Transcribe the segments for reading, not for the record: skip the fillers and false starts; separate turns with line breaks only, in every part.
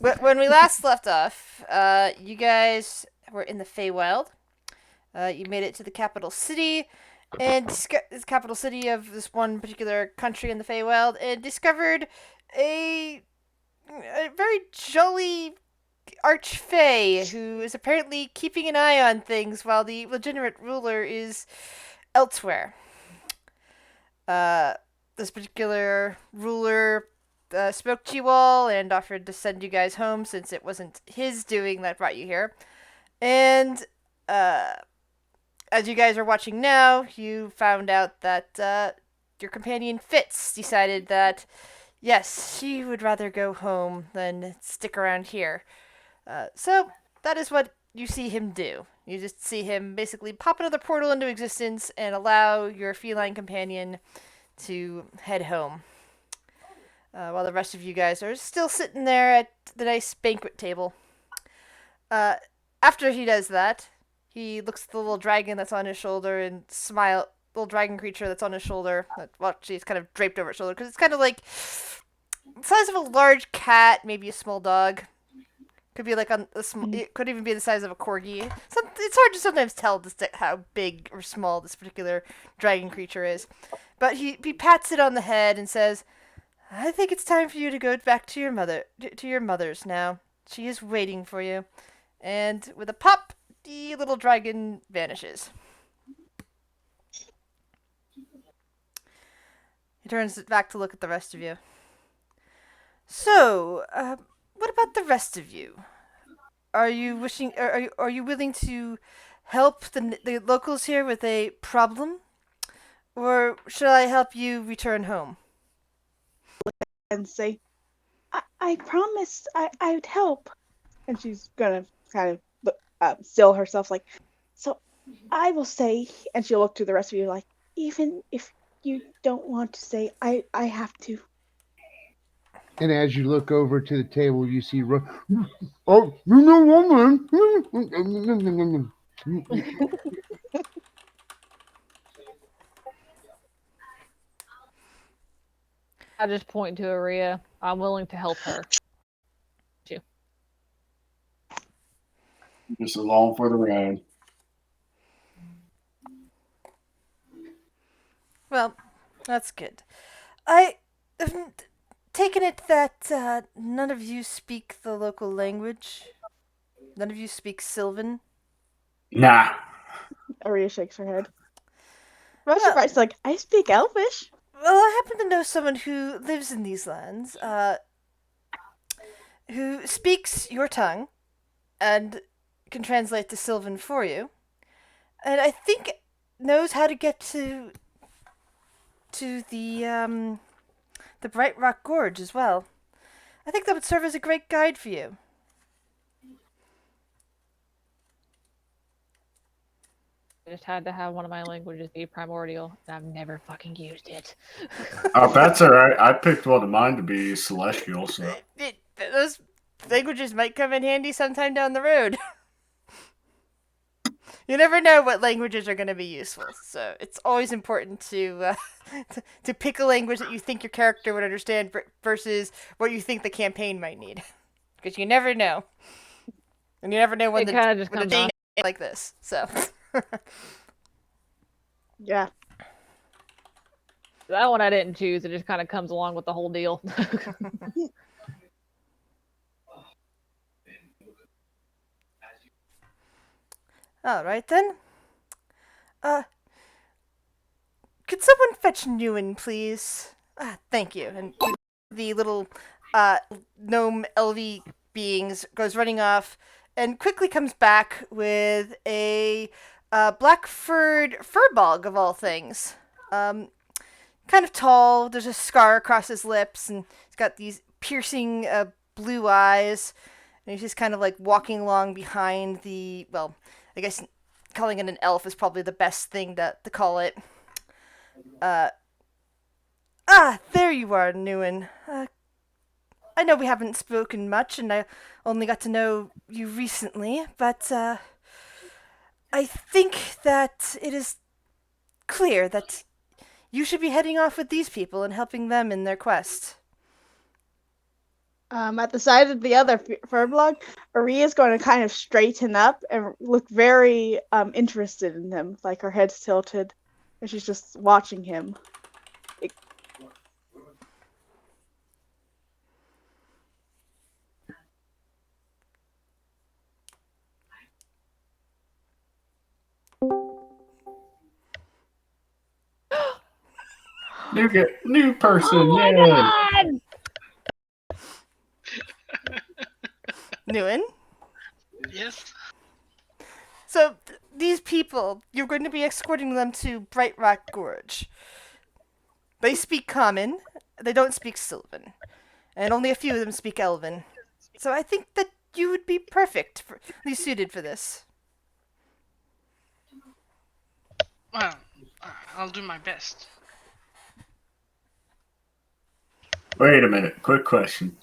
When we last left off, you guys were in the Feywild. You made it to the capital city, and this capital city of this one particular country in the Feywild, and discovered a, a very jolly archfey who is apparently keeping an eye on things while the legitimate ruler is elsewhere. Uh, this particular ruler spoke to you all and offered to send you guys home since it wasn't his doing that brought you here. And uh, as you guys are watching now, you found out that your companion Fitz decided that, yes, she would rather go home than stick around here. So that is what you see him do. You just see him basically pop another portal into existence and allow your feline companion to head home. While the rest of you guys are still sitting there at the nice banquet table. Uh, After he does that, he looks at the little dragon that's on his shoulder and smile. Little dragon creature that's on his shoulder. Well, she's kind of draped over his shoulder because it's kind of like the size of a large cat, maybe a small dog. Could be like on a it could even be the size of a corgi. It's hard to sometimes tell how big or small this particular dragon creature is. But he pats it on the head and says, "I think it's time for you to go back to your mother's now. She is waiting for you." And with a pop, the little dragon vanishes. He turns back to look at the rest of you. So, what about the rest of you? Are you wishing? Are you willing to help the locals here with a problem, or should I help you return home?
And say, I promised I would help. And she's gonna kind of still herself like, so I will say, and she'll look to the rest of you like, even if you don't want to say, I have to.
And as you look over to the table, you see, oh, you know, woman.
I just point to Aria. I'm willing to help her.
Just along for the ride.
Well, that's good. I have taken it that none of you speak the local language. None of you speak Sylvan.
Nah.
Aria shakes her head. Most
Well,
surprised, like, I speak Elvish.
Well, I happen to know someone who lives in these lands, who speaks your tongue and can translate to Sylvan for you, and I think knows how to get to the Bright Rock Gorge as well. I think that would serve as a great guide for you.
I just had to have one of my languages be primordial, and I've never fucking used it.
Oh, that's all right. I picked one of mine to be celestial, so.
Those languages might come in handy sometime down the road. You never know what languages are going to be useful, so it's always important to pick a language that you think your character would understand versus what you think the campaign might need, because you never know, and you never know when
It kind of just
when
comes
the
on.
day like this. So,
Yeah.
That one I didn't choose. It just kind of comes along with the whole deal.
all right then. Could someone fetch Newen, please? Thank you. And the little gnome LV beings goes running off and quickly comes back with a black furred furbog of all things. Kind of tall. There's a scar across his lips, and he's got these piercing blue eyes. And he's just kind of like walking along behind the. Well, I guess calling it an elf is probably the best thing to call it. There you are, Newen. I know we haven't spoken much, and I only got to know you recently, but I think that it is clear that you should be heading off with these people and helping them in their quest.
At the side of the other Furblog, Aria's going to kind of straighten up and look very interested in him, like her head's tilted, and she's just watching him.
New person,
Oh my
yay!
god!
Nguyen?
Yes.
So, these people, you're going to be escorting them to Bright Rock Gorge. They speak Common, they don't speak Sylvan, and only a few of them speak Elven. So I think that you would be perfectly suited for this.
Well, I'll do my best.
Wait a minute, quick question.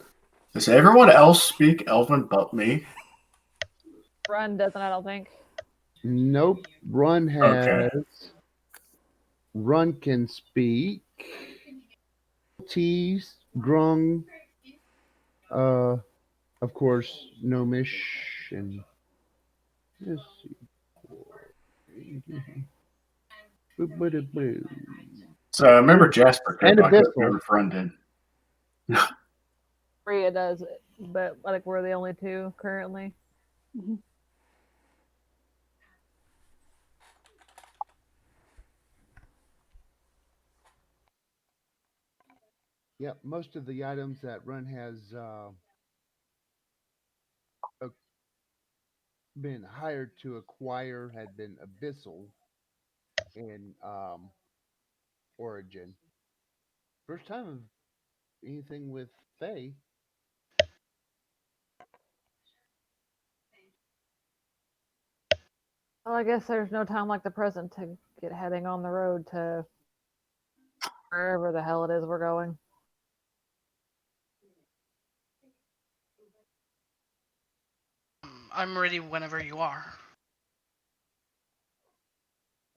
Does everyone else speak Elven but me?
Run doesn't, I don't think.
Nope. Run
Okay.
has. Run can speak. Tease, Grung, of course, Gnomish, and let's see. Boo-ba-da-boo.
So I remember Jasper could,
And
I could
Abyssal.
have friended.
Rhea does, but I think we're the only two currently.
Mhm.
Yep, most of the items that Run has been hired to acquire had been Abyssal in Origin. First time of anything with Faye.
Well, I guess there's no time like the present to get heading on the road to wherever the hell it is we're going.
I'm ready whenever you are.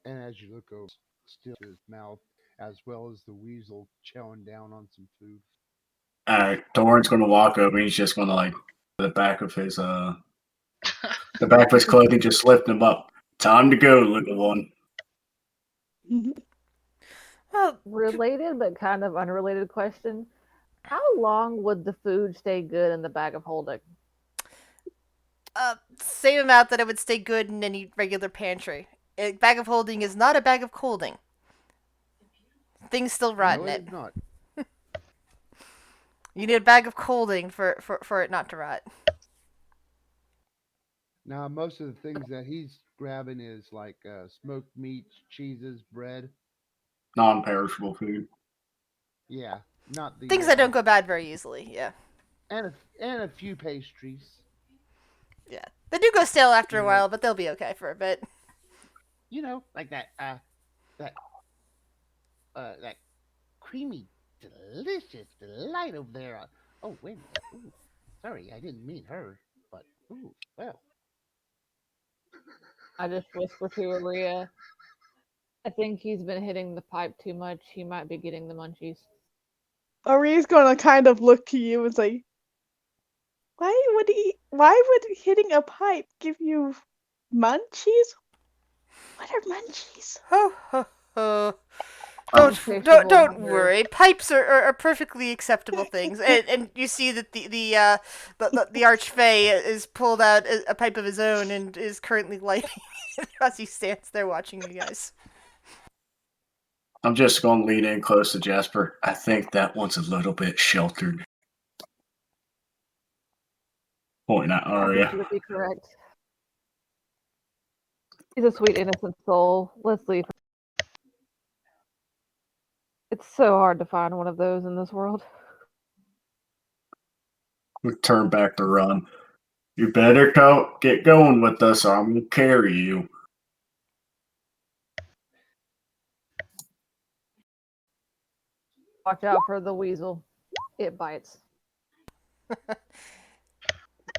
And as you look over, still his mouth, as well as the weasel chowing down on some food.
Alright, Doran's gonna walk over and he's just gonna like the back of his clothing, just lift him up. Time to go, little one.
Well,
Related but kind of unrelated question. How long would the food stay good in the bag of holding?
same amount that it would stay good in any regular pantry. A bag of holding is not a bag of holding. Things still rot
No,
in
it
it.
is not.
You need a bag of holding for it not to rot.
Now, most of the things that he's grabbing is like smoked meats, cheeses, bread.
Non-perishable food.
Yeah, not the
Things that don't go bad very easily, yeah.
and a few pastries.
Yeah. They do go stale after a
Yeah.
while, but they'll be okay for a bit.
You know, like that creamy, delicious delight over there. Oh, wait a minute. Ooh, sorry, I didn't mean her. But ooh, well.
I just whisper to Aria. I think he's been hitting the pipe too much. He might be getting the munchies.
Aria's going to kind of look to you and say, Why would hitting a pipe give you munchies? What are munchies?
Ho ho ho.
Insatiable
Don't
hunger.
worry. Pipes are perfectly acceptable things, and you see that the archfey is pulled out a pipe of his own and is currently lighting it as he stands there watching you guys.
I'm just gonna lean in close to Jasper. I think that one's a little bit sheltered. Pointing at
I think
Arya.
you would be correct. He's a sweet, innocent soul. Let's leave. It's so hard to find one of those in this world.
We turn back to run. You better get going with us, or I'm gonna carry you.
Watch out for the weasel. It bites.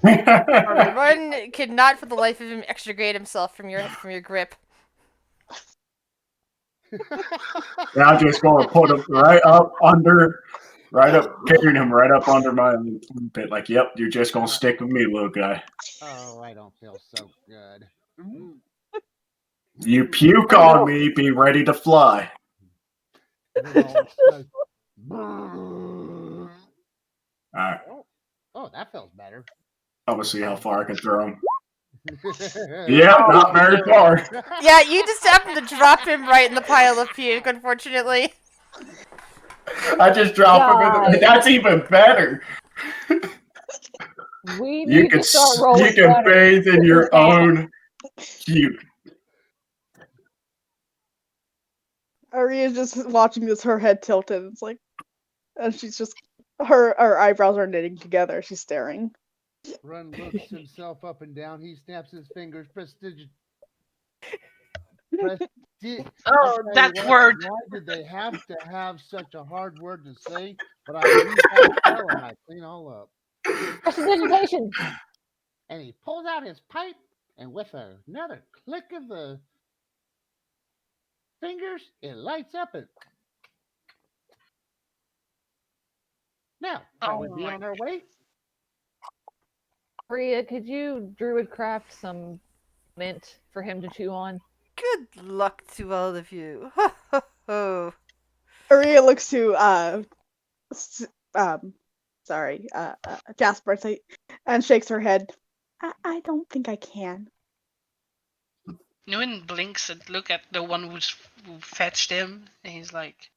Run could not for the life of him extricate himself from your grip.
I'm just gonna put him right up under Right up, carrying him right up under my pit. Like, yep, you're just gonna stick with me, little guy.
Oh, I don't feel so good.
You puke on me, be ready to fly.
And then all of a sudden,
All right,
oh, that feels better.
I'm gonna see how far I can throw him.
Yeah.
Yep, not very far.
Yeah, you just happened to drop him right in the pile of puke, unfortunately.
I just drop him in the.
Guys.
That's even better.
We
You
need
can
to start
you
rolling
can
better.
bathe in your own puke.
Aria's just watching this, her head tilted. It's like, and she's just her eyebrows are knitting together. She's staring.
Run looks himself up and down. He snaps his fingers. Prestigious.
Oh, that word.
Why did they have to have such a hard word to say? But I use that spell and I clean all up.
Prestidigitation.
And he pulls out his pipe, and with another click of the fingers, it lights up and now shall we
Oh
be
my.
on our way?
Maria, could you druid craft some mint for him to chew on?
Good luck to all of you. Ho, ho, ho.
Aria looks to Jasper and shakes her head. I don't think I can.
Nguyen blinks and look at the one who fetched him, and he's like,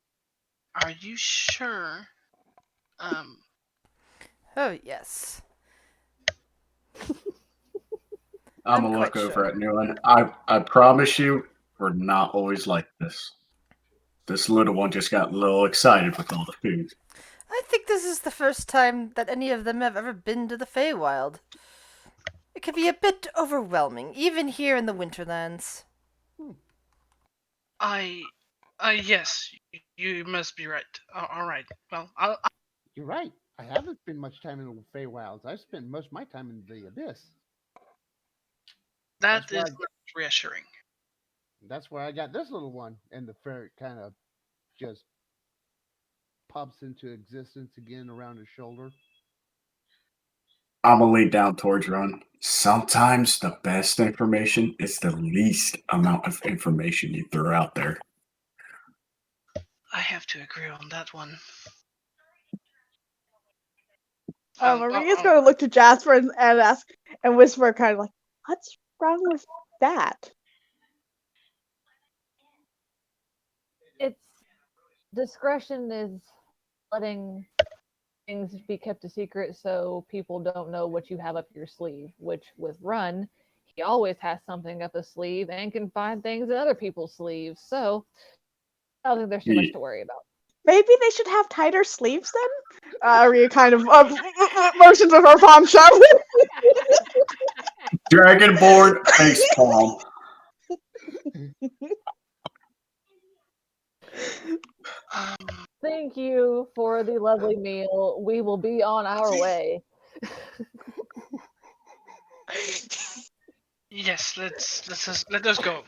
"Are you sure?"
Oh, yes.
I'm
I'm
gonna look
quite
over
sure.
at Newland. I promise you, we're not always like this. This little one just got a little excited with all the food.
I think this is the first time that any of them have ever been to the Feywild. It can be a bit overwhelming, even here in the Winterlands.
Yes, you must be right. All right. Well,
You're right. I haven't spent much time in the Feywilds. I've spent most of my time in the Abyss.
that
That's
is
why
not reassuring.
That's where I got this little one, and the ferret kind of just pops into existence again around his shoulder.
I'm gonna lean down towards Ron. Sometimes the best information is the least amount of information you throw out there.
I have to agree on that one. Oh,
Maria's
oh.
going to look to Jasper and ask and whisper, kind of like, "What's wrong with that?"
It's discretion is letting things be kept a secret so people don't know what you have up your sleeve, which with Run, he always has something up his sleeve and can find things in other people's sleeves. So I don't think there's too much to worry about.
Maybe they should have tighter sleeves then? Aria kind of motions with her palm shut.
Dragonborn facepalm.
Thank you for the lovely meal. We will be on our way.
Yes, let us go.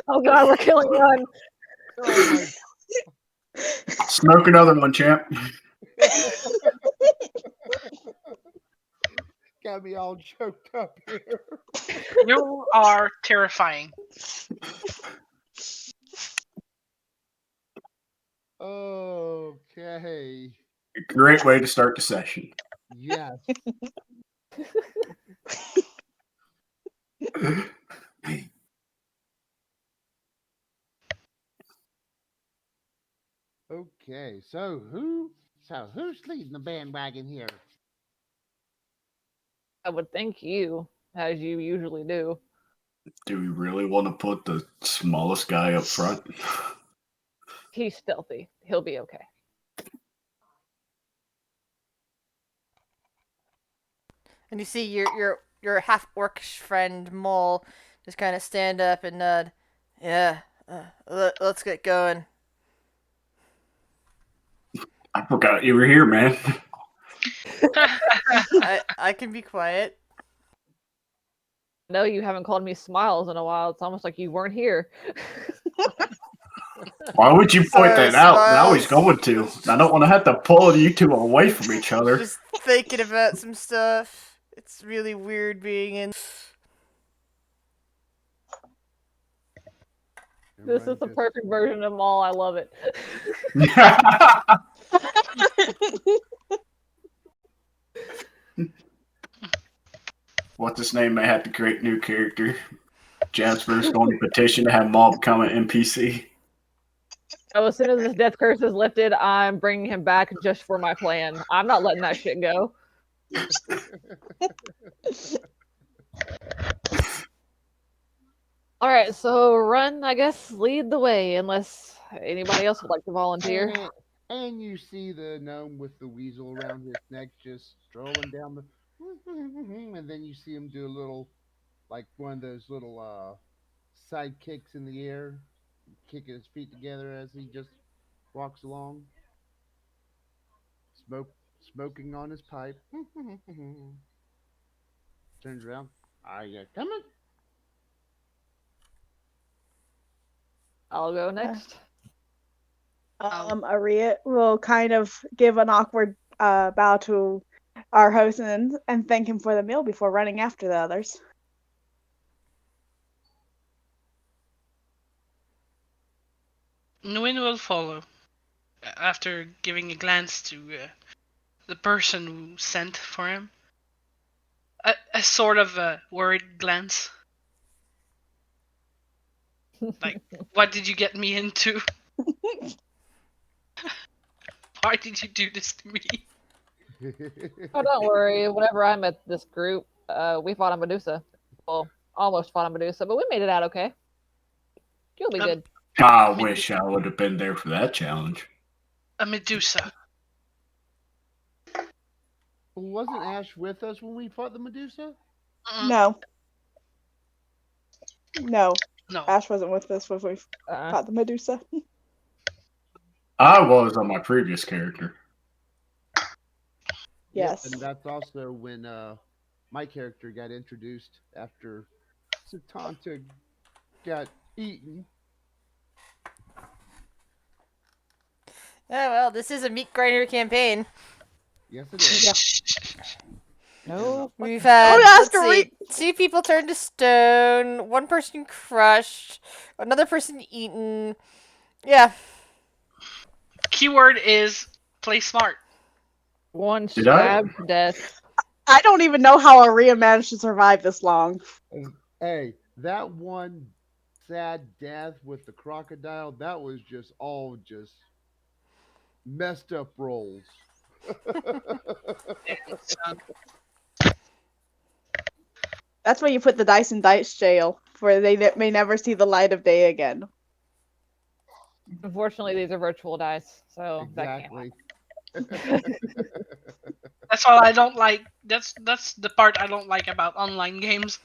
Oh god, we're killing Run.
Oh my!
Smoke another one, champ.
Got me all choked up here.
You are terrifying.
Okay.
Great way to start the session.
Yes. Okay. So who's leading the bandwagon here?
I would thank you, as you usually do.
Do we really want to put the smallest guy up front?
He's stealthy. He'll be okay.
And you see your half orc friend Mole just kind of stand up and nod. Yeah, let's get going.
I forgot you were here, man.
I can be quiet.
No, you haven't called me Smiles in a while. It's almost like you weren't here.
Why would you point
Sorry,
that out? Now he's
Smiles.
going to. I don't want to have to pull you two away from each other.
Just thinking about some stuff. It's really weird being in.
This is the perfect version of Maul. I love it.
What's his name? May have to create new character. Jasper's going to petition to have Maul become an NPC.
So as soon as this death curse is lifted, I'm bringing him back just for my plan. I'm not letting that shit go. All right, so Run, I guess, lead the way, unless anybody else would like to volunteer.
And you see the gnome with the weasel around his neck just strolling down the. And then you see him do a little, like one of those little side kicks in the air, kicking his feet together as he just walks along, smoking on his pipe. Turns around. Are you coming?
I'll go next.
Aria will kind of give an awkward bow to our host and thank him for the meal before running after the others.
Nguyen will follow after giving a glance to the person who sent for him. A sort of a worried glance. Like, what did you get me into? Why did you do this to me?
Oh, don't worry. Whenever I met this group, we fought a Medusa. Well, almost fought a Medusa, but we made it out okay. You'll be good.
I wish I would have been there for that challenge.
A Medusa.
Wasn't Ash with us when we fought the Medusa?
No. No.
No.
Ash wasn't with us when we fought the Medusa.
I was on my previous character.
Yes.
Yep, and that's also when my character got introduced after Satanta got eaten.
Oh well, this is a meat grinder campaign.
Yes, it is.
No.
We've had
Don't ask
let's
her
see, 2 people turned to stone, 1 person crushed, another person eaten. Yeah.
Keyword is play smart.
One
Did I?
stabbed to death.
I don't even know how Aria managed to survive this long.
Hey, that one sad death with the crocodile, that was just all just messed up rolls.
That's why you put the dice in dice jail, where they may never see the light of day again.
Unfortunately, these are virtual dice, so
Exactly.
that can't.
That's all I don't like. That's the part I don't like about online games.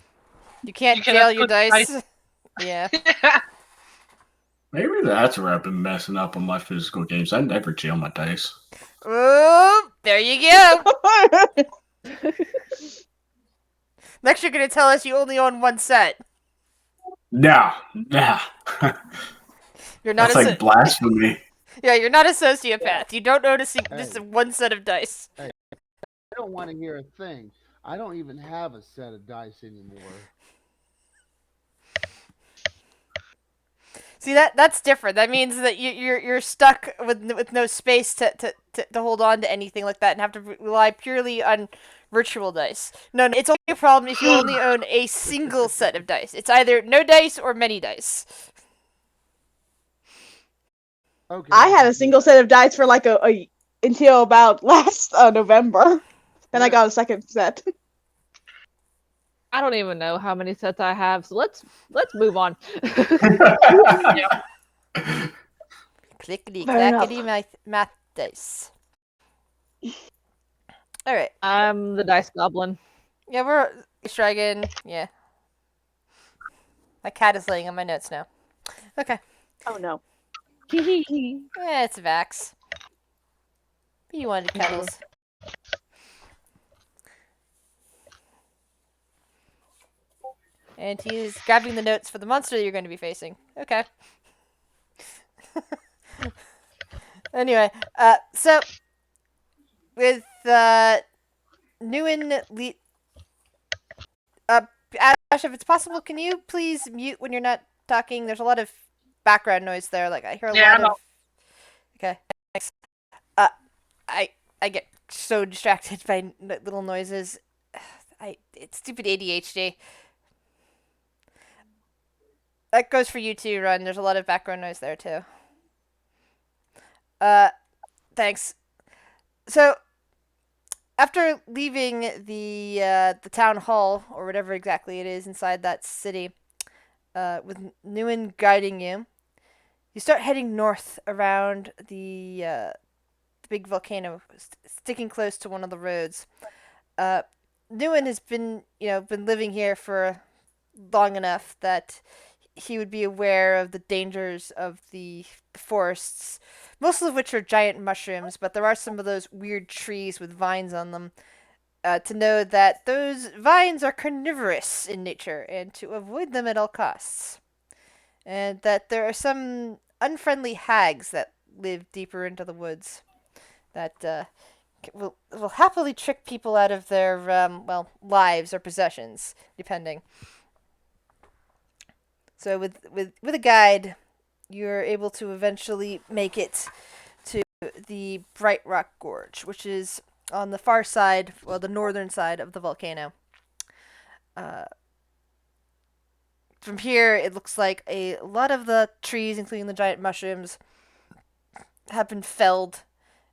You can't
You
jail
cannot
your
put
dice. Yeah.
Maybe that's where I've been messing up on my physical games. I never jail my dice.
Oh, there you go. Next, you're gonna tell us you only own 1 set.
Nah.
You're not
That's like blasphemy.
Yeah, you're not a sociopath. You don't own just 1 set of dice.
I don't want to hear a thing. I don't even have a set of dice anymore.
See, that's different. That means that you're stuck with no space to hold on to anything like that and have to rely purely on virtual dice. No, it's only a problem if you only own a single set of dice. It's either no dice or many dice.
Okay.
I had a single set of dice for like a until about last November. Then I got a second set.
I don't even know how many sets I have, so let's move on.
Clickety
Fair enough.
clackety math dice. All right.
I'm the dice goblin.
Yeah, we're dragon. Yeah. My cat is laying on my notes now. Okay.
Oh no.
Yeah, it's Vax. You wanted cuddles. And he's grabbing the notes for the monster you're going to be facing. Okay. Anyway, so with Nguyen uh, Ash, if it's possible, can you please mute when you're not talking? There's a lot of background noise there. Like I hear a
Yeah,
lot
I'm
of. Okay, thanks. Uh, I I get so distracted by little noises. It's stupid ADHD. That goes for you too, Run. There's a lot of background noise there too. Uh, thanks. So after leaving the town hall or whatever exactly it is inside that city, with Nguyen guiding you, you start heading north around the big volcano, sticking close to one of the roads. Uh, Nguyen has been living here for long enough that he would be aware of the dangers of the forests, most of which are giant mushrooms, but there are some of those weird trees with vines on them. To know that those vines are carnivorous in nature and to avoid them at all costs. And that there are some unfriendly hags that live deeper into the woods that will happily trick people out of their lives or possessions, depending. So with a guide, you're able to eventually make it to the Bright Rock Gorge, which is on the far side, well, the northern side of the volcano. Uh, from here, it looks like a lot of the trees, including the giant mushrooms, have been felled,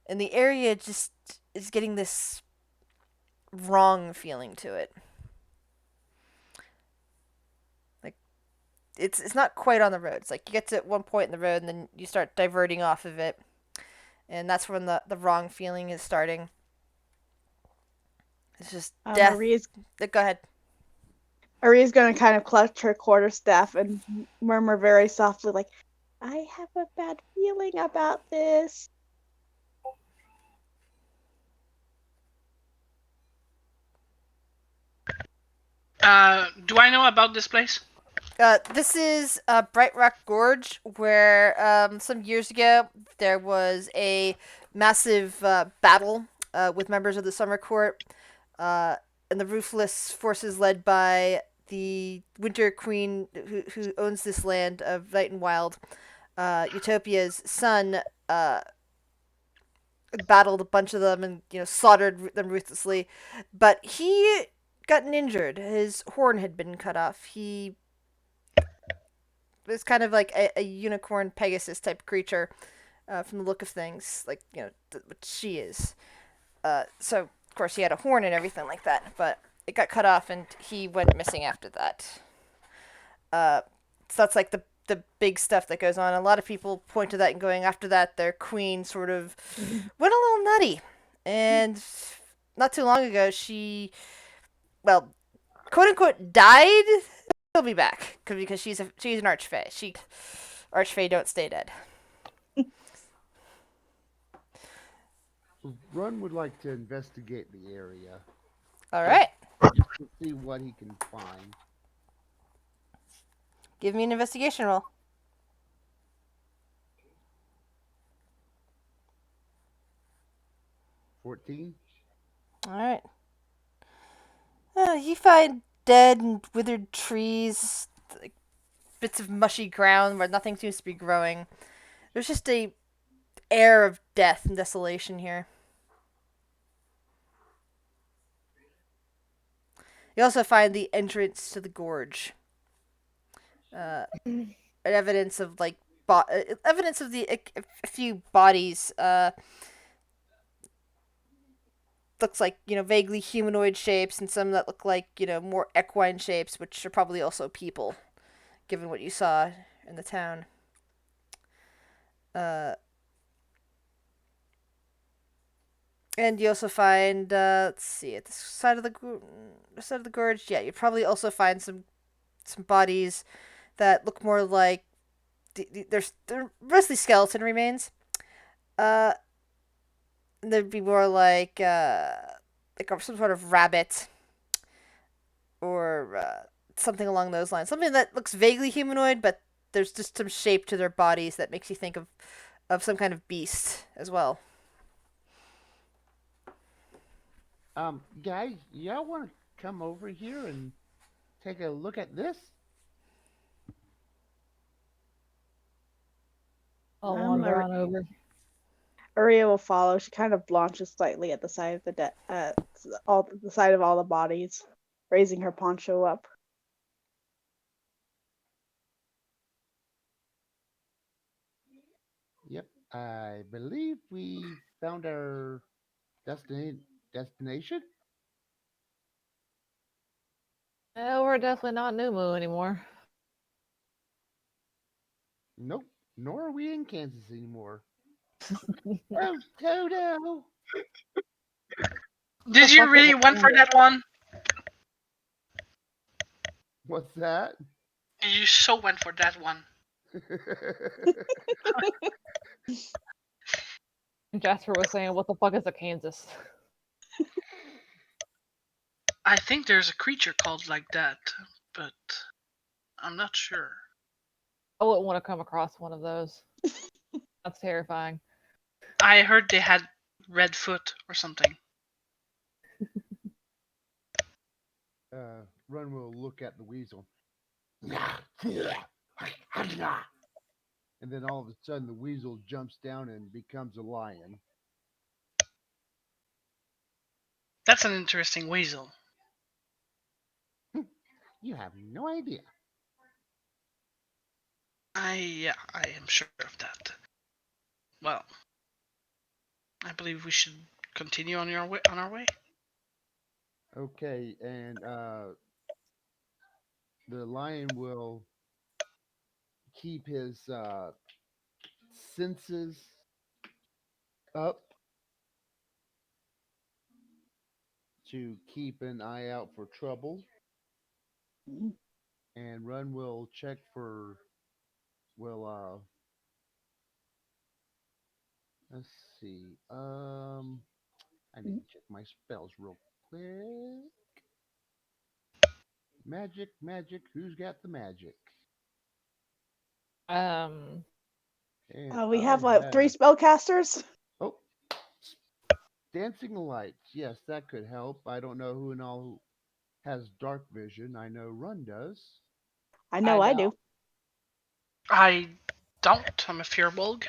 and the area just is getting this wrong feeling to it. Like it's not quite on the road. It's like you get to one point in the road, and then you start diverting off of it, and that's when the wrong feeling is starting. It's just death. Go ahead.
Maria's gonna kind of clutch her quarterstaff and murmur very softly, like, I have a bad feeling about this.
Do I know about this place?
This is Bright Rock Gorge, where some years ago there was a massive battle with members of the Summer Court and the Ruthless forces led by the Winter Queen, who owns this land of Night and Wild. Utopia's son battled a bunch of them and slaughtered them ruthlessly, but he gotten injured. His horn had been cut off. He was kind of like a unicorn Pegasus type creature from the look of things, like what she is. So of course he had a horn and everything like that, but it got cut off and he went missing after that. So that's like the big stuff that goes on. A lot of people point to that and going, after that their queen sort of went a little nutty, and not too long ago she, well, quote unquote, died. She'll be back because she's an archfey. Archfey don't stay dead.
Run would like to investigate the area.
All right.
Just to see what he can find.
Give me an investigation roll.
14.
All right. You find dead and withered trees, like bits of mushy ground where nothing seems to be growing. There's just a air of death and desolation here. You also find the entrance to the gorge. Evidence of evidence of a few bodies. Looks like vaguely humanoid shapes, and some that look like more equine shapes, which are probably also people, given what you saw in the town. And you also find, let's see, at the side of the gorge, yeah, you probably also find some bodies that look more like they're mostly skeleton remains. There'd be more like some sort of rabbit or something along those lines. Something that looks vaguely humanoid, but there's just some shape to their bodies that makes you think of of some kind of beast as well.
Guys, y'all want to come over here and take a look at this?
I'll wander
Ar-
on over.
Aria will follow. She kind of blanches slightly at the side of the side of all the bodies, raising her poncho up.
Yep, I believe we found our destination.
We're definitely not Numu anymore.
Nope, nor are we in Kansas anymore. Oh, Toto!
Did you
fuck
really
is
went for that one?
What's that?
You so went for that one.
Jasper was saying, "What the fuck is a Kansas?"
I think there's a creature called like that, but I'm not sure.
I wouldn't want to come across one of those. That's terrifying.
I heard they had red foot or something.
Run will look at the weasel. And then all of a sudden, the weasel jumps down and becomes a lion.
That's an interesting weasel.
You have no idea.
I am sure of that. Well, I believe we should continue on our way.
Okay, and the lion will keep his senses up to keep an eye out for trouble,
Mhm.
and Run will check for will let's see. I need to check my spells real quick. Magic, magic. Who's got the magic?
Um,
And
We
I
have like 3
have
spellcasters.
oh, dancing lights. Yes, that could help. I don't know who and all who has dark vision. I know Run does.
I know I do.
I don't. I'm a Firbolg.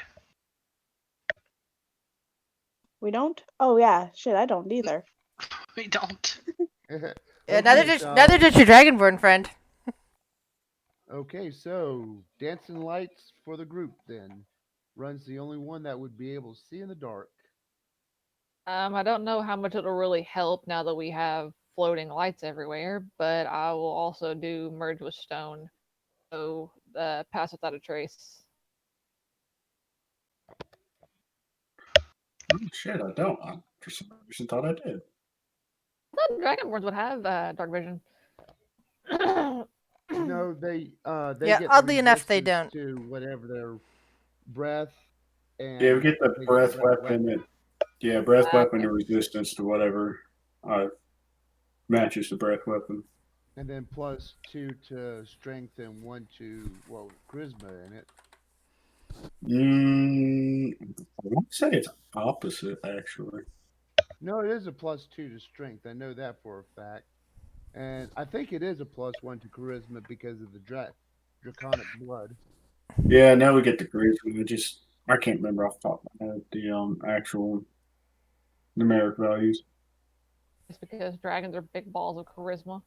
We don't? Oh yeah, shit, I don't either.
We don't.
Yeah,
Okay,
neither did your Dragonborn friend.
okay, so dancing lights for the group then. Run's the only one that would be able to see in the dark.
I don't know how much it'll really help now that we have floating lights everywhere, but I will also do merge with stone, so pass without a trace.
Oh, shit, I don't. I for some reason thought I did.
I thought dragonborns would have dark vision.
No, they
Yeah,
get the
oddly enough, they
resistance
don't.
to whatever their breath
Yeah, we
and
get the
they get
breath
whatever
weapon.
weapon.
And, yeah, breath weapon
Okay.
and resistance to whatever matches the breath weapon.
And then plus 2 to strength and 1 to charisma in it.
I want to say it's opposite, actually.
No, it is a plus 2 to strength. I know that for a fact. And I think it is a plus 1 to charisma because of the draconic blood.
Yeah, now we get the charisma. I can't remember off the top of my head the actual numeric values.
It's because dragons are big balls of charisma.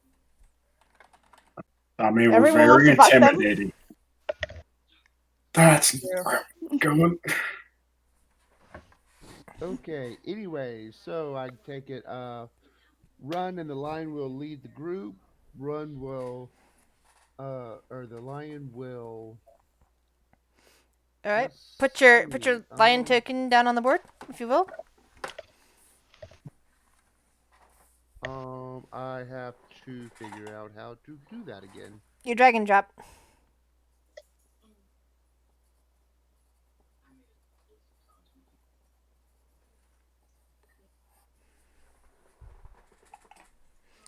I mean, we're
Everyone wants
very
to fuck them.
intimidating. That's
Yeah.
where I'm going.
Okay, anyway, so I take it Run and the lion will lead the group. Run will or the lion will
All right,
let's
put your
see.
lion token down on the board, if you will.
I have to figure out how to do that again.
Your dragon drop.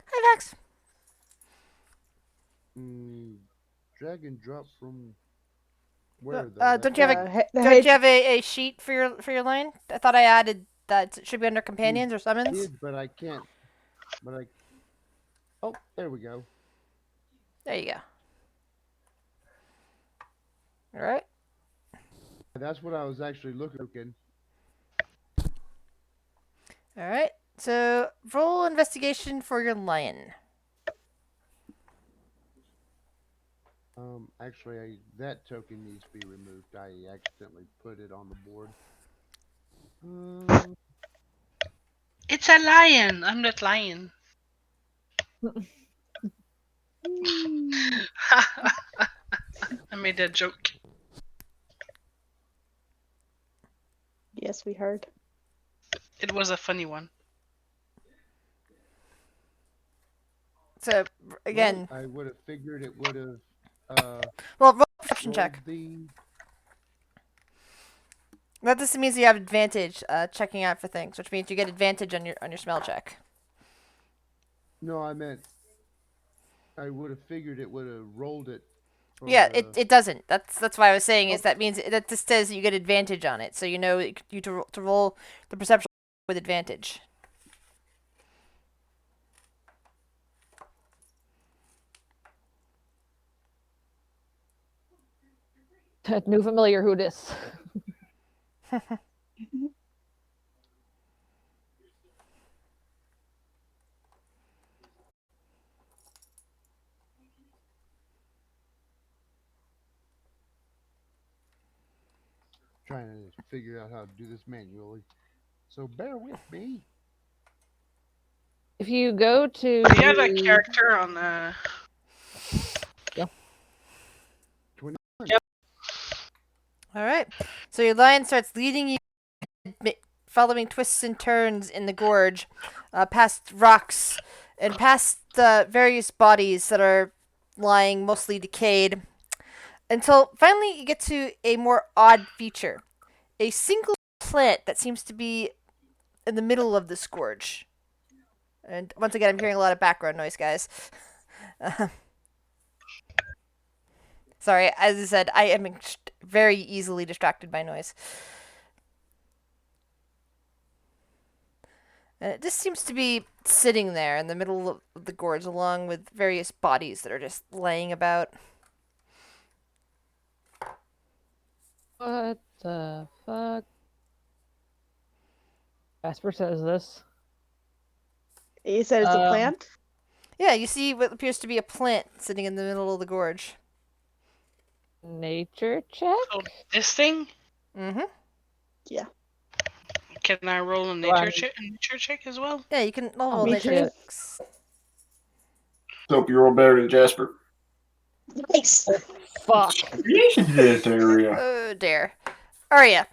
Hi, Vex.
Drag and drop from Where though?
Don't you have a
The
don't you
hedge.
have a sheet for your line? I thought I added that. It should be under companions or summons.
Did, but I can't. But I. Oh, there we go.
There you go. All right.
That's what I was actually looking.
All right. So roll investigation for your lion.
Actually, that token needs to be removed. I accidentally put it on the board.
It's a lion. I'm not lying. I made that joke.
Yes, we heard.
It was a funny one.
So again,
Well, I would have figured it would have.
roll a perception check.
The
That just means you have advantage checking out for things, which means you get advantage on your smell check.
No, I meant I would have figured it would have rolled it. From
Yeah,
the,
it doesn't. That's why I was saying is
Oh.
that means that just says you get advantage on it, so you know you to roll the perception with advantage.
New familiar who dis.
trying to figure out how to do this manually. So bear with me.
If you go to
I had a
the-
character on
All right. So your lion starts leading you, following twists and turns in the gorge, past rocks, and past the various bodies that are lying mostly decayed, until finally you get to a more odd feature: a single plant that seems to be in the middle of this gorge. And once again, I'm hearing a lot of background noise, guys. Sorry, as I said, I am very easily distracted by noise. And it just seems to be sitting there in the middle of the gorge, along with various bodies that are just laying about.
What the fuck? Jasper says this.
You said it's a
Um,
plant?
Yeah, you see what appears to be a plant sitting in the middle of the gorge.
Nature check?
So this thing.
Mm-hmm.
Can I roll a nature check as well?
Yeah, you can roll
me
nature
too.
checks.
Hope you roll better than Jasper.
Nice.
Fuck.
This area.
Oh dear. Arya.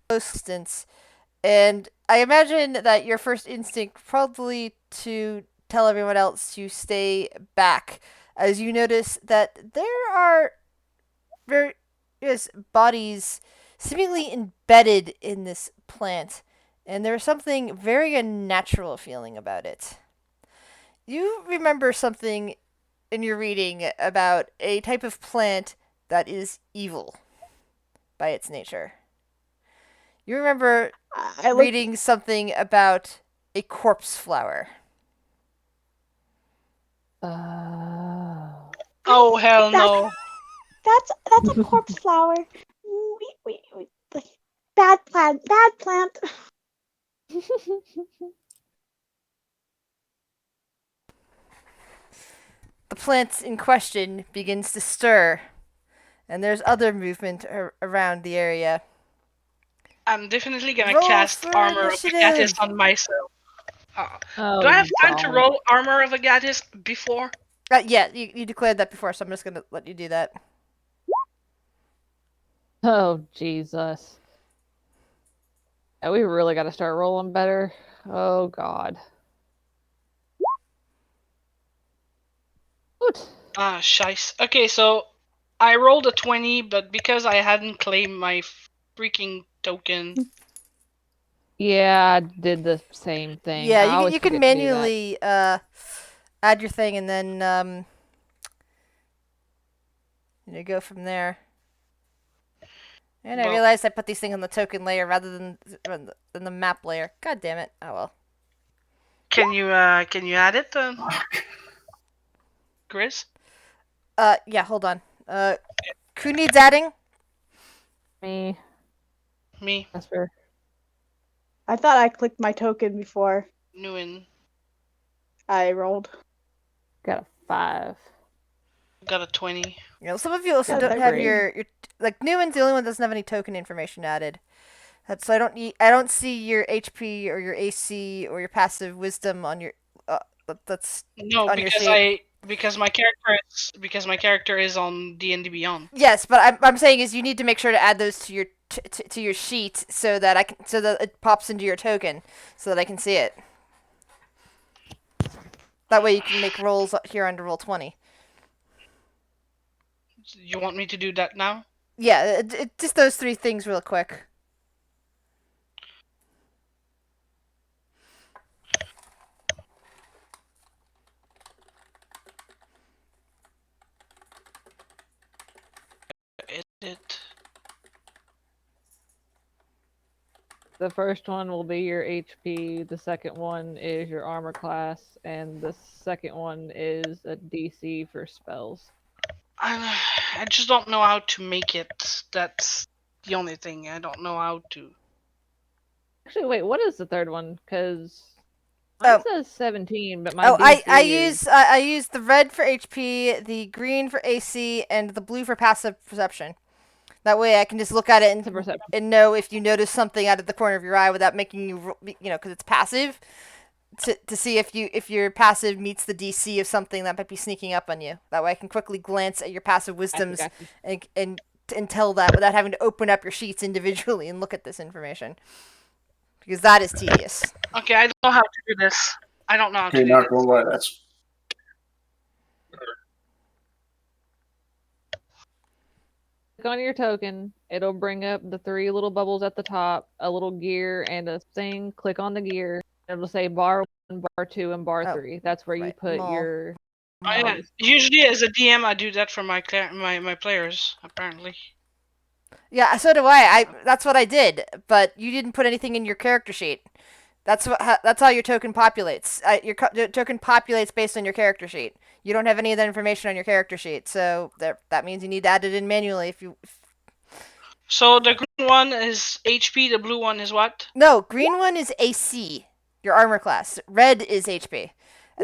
Close distance. And I imagine that your first instinct probably to tell everyone else to stay back, as you notice that there are various bodies seemingly embedded in this plant, and there's something very unnatural feeling about it. You remember something in your reading about a type of plant that is evil by its nature. You remember
I looked,
reading something about a corpse flower.
Oh hell
That-
no!
That's a corpse flower. Like, bad plant. Bad plant.
The plant in question begins to stir, and there's other movement around the area.
I'm definitely gonna
Roll
cast
for
Armor of
initiative.
Agatis on myself.
Oh,
Do I have time to
God.
roll Armor of Agatis before?
Yeah, you declared that before, so I'm just gonna let you do that.
Oh, Jesus. Yeah, we really got to start rolling better. Oh, God. What?
Ah, shice. Okay, so I rolled a 20, but because I hadn't claimed my freaking token,
Yeah, I did the same thing.
Yeah,
I
you
always
you can
forget to do that.
manually add your thing, and then go from there. And I
Well-
realized I put these things on the token layer rather than the map layer. God damn it! Oh well.
Can you add it, Chris?
Yeah. Hold on. Who needs adding?
Me,
Me,
Jasper.
I thought I clicked my token before
Nguyen,
I rolled.
Got a 5.
got a 20.
Some of you also
Yeah,
don't
they're
have
great.
your like Newman's the only one that doesn't have any token information added. So I don't see your HP or your AC or your passive wisdom on your that's
No,
on your
because
sheet.
because my character is on D&D Beyond.
Yes, but I'm saying is you need to make sure to add those to your to your sheet so that it pops into your token so that I can see it. That way you can make rolls here under Roll20.
You want me to do that now?
Yeah, just those 3 things real quick.
Edit.
The first one will be your HP. The second one is your armor class, and the second one is a DC for spells.
I just don't know how to make it. That's the only thing. I don't know how to.
Actually, wait, what is the third one? Because mine
Oh.
says 17, but my
Oh,
DC
I
is...
use the red for HP, the green for AC, and the blue for passive perception. That way I can just look at it
Passive perception.
and know if you notice something out of the corner of your eye without making you because it's passive. To see if your passive meets the DC of something that might be sneaking up on you. That way I can quickly glance at your passive wisdoms
Gotcha.
and tell that without having to open up your sheets individually and look at this information. Because that is tedious.
Okay, I don't know how to do this. I don't know how to
Okay,
do
not
this.
gonna lie, that's
Click on your token. It'll bring up the 3 little bubbles at the top, a little gear, and a thing. Click on the gear. It'll say bar 1, bar 2, and bar 3. That's where you
right.
put
Mall.
your...
Usually, as a DM, I do that for my players. Apparently.
Yeah, so do I. That's what I did, but you didn't put anything in your character sheet. That's how your token populates. Your token populates based on your character sheet. You don't have any of that information on your character sheet, so that means you need to add it in manually.
So the green one is HP. The blue one is what?
No, green one is AC, your armor class. Red is HP.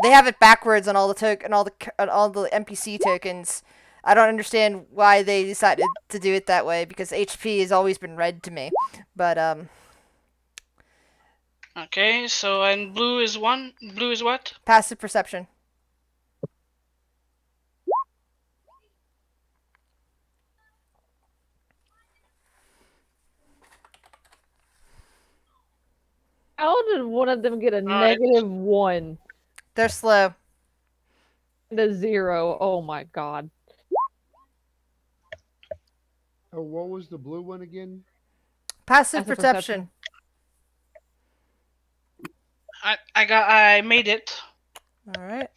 They have it backwards on all the NPC tokens. I don't understand why they decided to do it that way because HP has always been red to me. But
Okay, so and blue is one. Blue is what?
passive perception.
How did one of them get a
Alright.
-1
They're slow.
and a 0? Oh my god.
Oh, what was the blue one again?
Passive
Passive
perception.
I made it.
All right.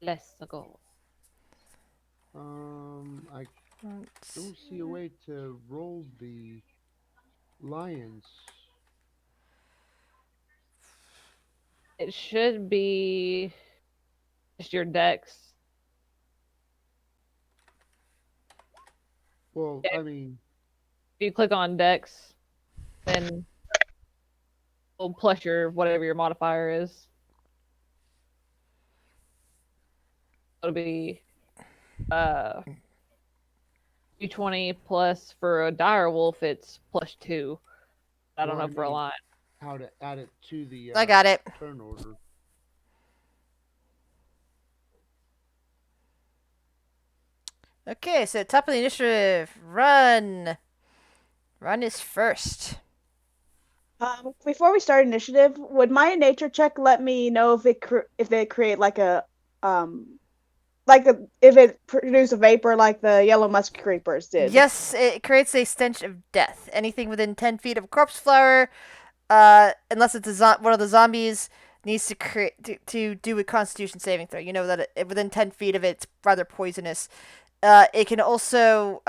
Let's go.
I
Let's
don't see a way to roll the lions.
It should be just your dex.
Well, I mean,
If you click on dex, then it'll plus your whatever your modifier is. It'll be D20 plus for a dire wolf it's +2. I don't
Well,
know for a
mean,
lion.
how to add it to the
I got it.
turn order.
Okay, so top of the initiative, Run. Run is first.
Before we start initiative, would my nature check let me know if they create like a if it produce a vapor like the yellow musk creepers did?
Yes, it creates a stench of death. Anything within 10 feet of a corpse flower, unless it's one of the zombies, needs to do a Constitution saving throw. You know that within 10 feet of it, it's rather poisonous. It can also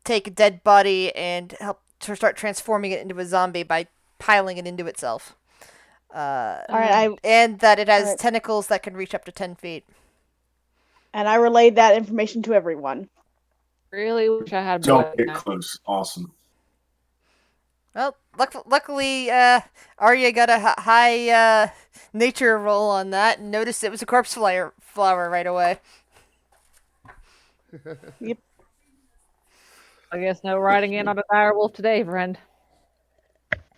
take a dead body and help to start transforming it into a zombie by piling it into itself.
All right,
And that it has
Alright.
tentacles that can reach up to 10 feet.
I relayed that information to everyone.
Really wish I had
Don't
blood.
get close. Awesome.
Well, luckily, Arya got a high nature roll on that and noticed it was a corpse flower right away.
I guess no riding in on a dire wolf today, friend.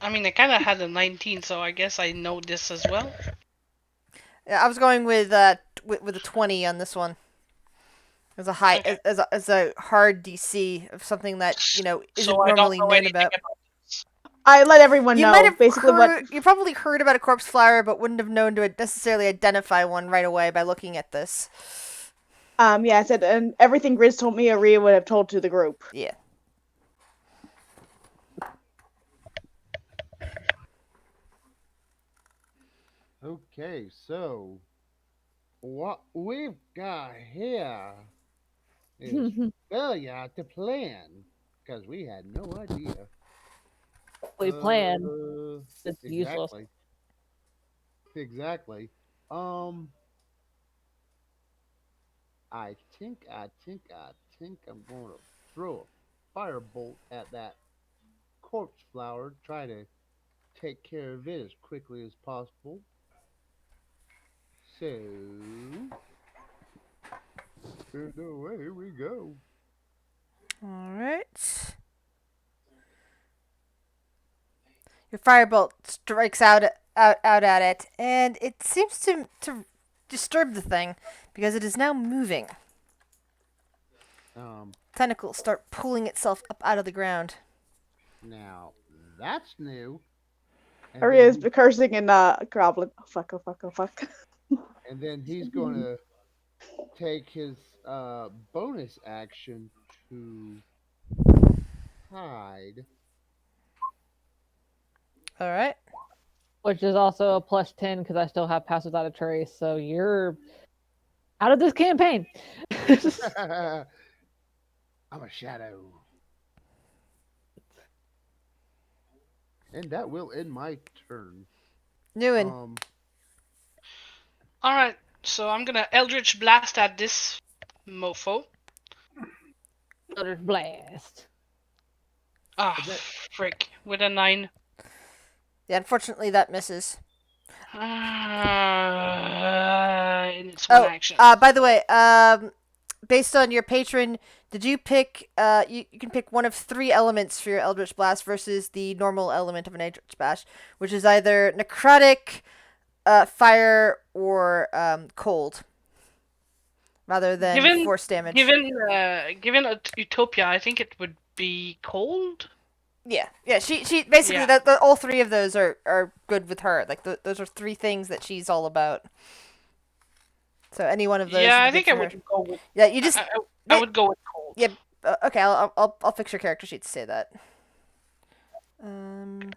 I mean, I kind of had a 19, so I guess I know this as well.
Yeah, I was going with with a 20 on this one. As a high
Okay.
as a hard DC of something that isn't
So I don't
normally
know
known
anything
about.
this.
I let everyone
You
know
might have
basically
you probably heard about a corpse flower, but wouldn't have known to necessarily identify one right away by looking at this.
yeah, I said, and everything Grizz told me, Aria would have told to the group.
Yeah.
Okay, so what we've got here is failure to plan because we had no idea.
We plan. It's useless.
Exactly. Exactly. I think I'm going to throw a firebolt at that corpse flower. Try to take care of it as quickly as possible. So, and away we go.
All right. Your firebolt strikes out at it, and it seems to disturb the thing because it is now moving. Tentacles start pulling itself up out of the ground.
Now that's new. And
Aria is
then
cursing and goblin. Oh fuck! Oh fuck! Oh fuck!
and then he's going to take his bonus action to hide.
All right.
Which is also a +10 because I still have pass without a trace. So you're out of this campaign.
I'm a shadow. And that will end my turn.
Newen.
Alright, so I'm gonna Eldritch Blast at this mofo.
Eldritch Blast.
Ah, frick. With a 9.
Yeah, unfortunately that misses.
And it's one action.
By the way, based on your patron, did you pick? You can pick one of 3 elements for your Eldritch Blast versus the normal element of an Eldritch Blast, which is either necrotic, fire, or cold, rather than force damage.
Given Utopia, I think it would be cold.
Yeah. She basically
Yeah.
all 3 of those are good with her. Like those are 3 things that she's all about. So any one of those.
Yeah,
would
I
be
think
good
I
for
would
her.
go with.
Yeah, you just.
I would go with cold.
Yeah. Okay, I'll fix your character sheet to say that.
I'm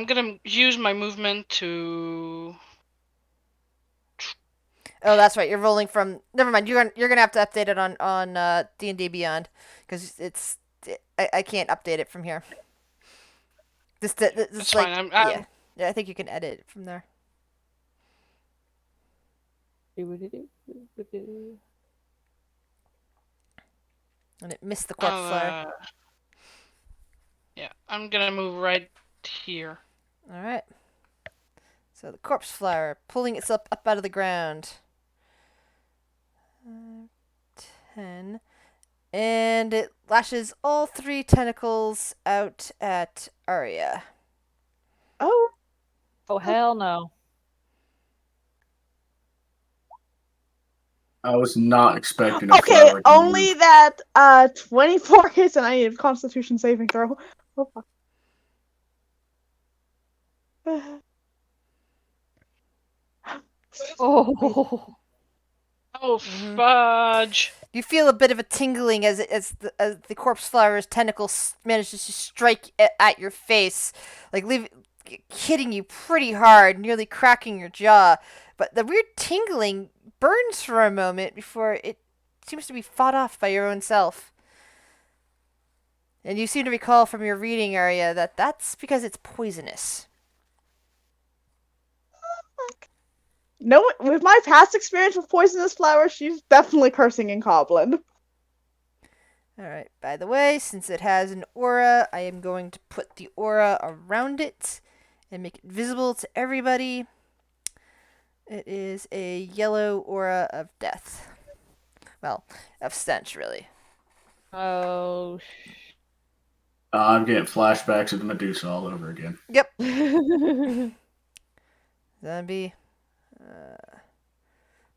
gonna use my movement to.
Oh, that's right. You're rolling from. Never mind. You're gonna have to update it on D&D Beyond because I can't update it from here. This
That's
like
fine.
yeah. I think you can edit it from there. And it missed the corpse flower.
Yeah, I'm gonna move right here.
All right. So the corpse flower pulling itself up out of the ground. 10. And it lashes all 3 tentacles out at Arya.
Oh.
Oh hell no.
I was not expecting a
Okay,
flower to
only
move.
that 24 hits and I need a Constitution saving throw. Oh fuck.
Oh.
Oh fudge!
You feel a bit of a tingling as the corpse flower's tentacle manages to strike at your face, like hitting you pretty hard, nearly cracking your jaw. But the weird tingling burns for a moment before it seems to be fought off by your own self. And you seem to recall from your reading area that that's because it's poisonous.
No, with my past experience with poisonous flowers, she's definitely cursing in Goblin.
Alright, by the way, since it has an aura, I am going to put the aura around it and make it visible to everybody. It is a yellow aura of death. Well, of stench, really.
Oh,
I'm getting flashbacks of Medusa all over again.
Yep.
sh-
Zombie.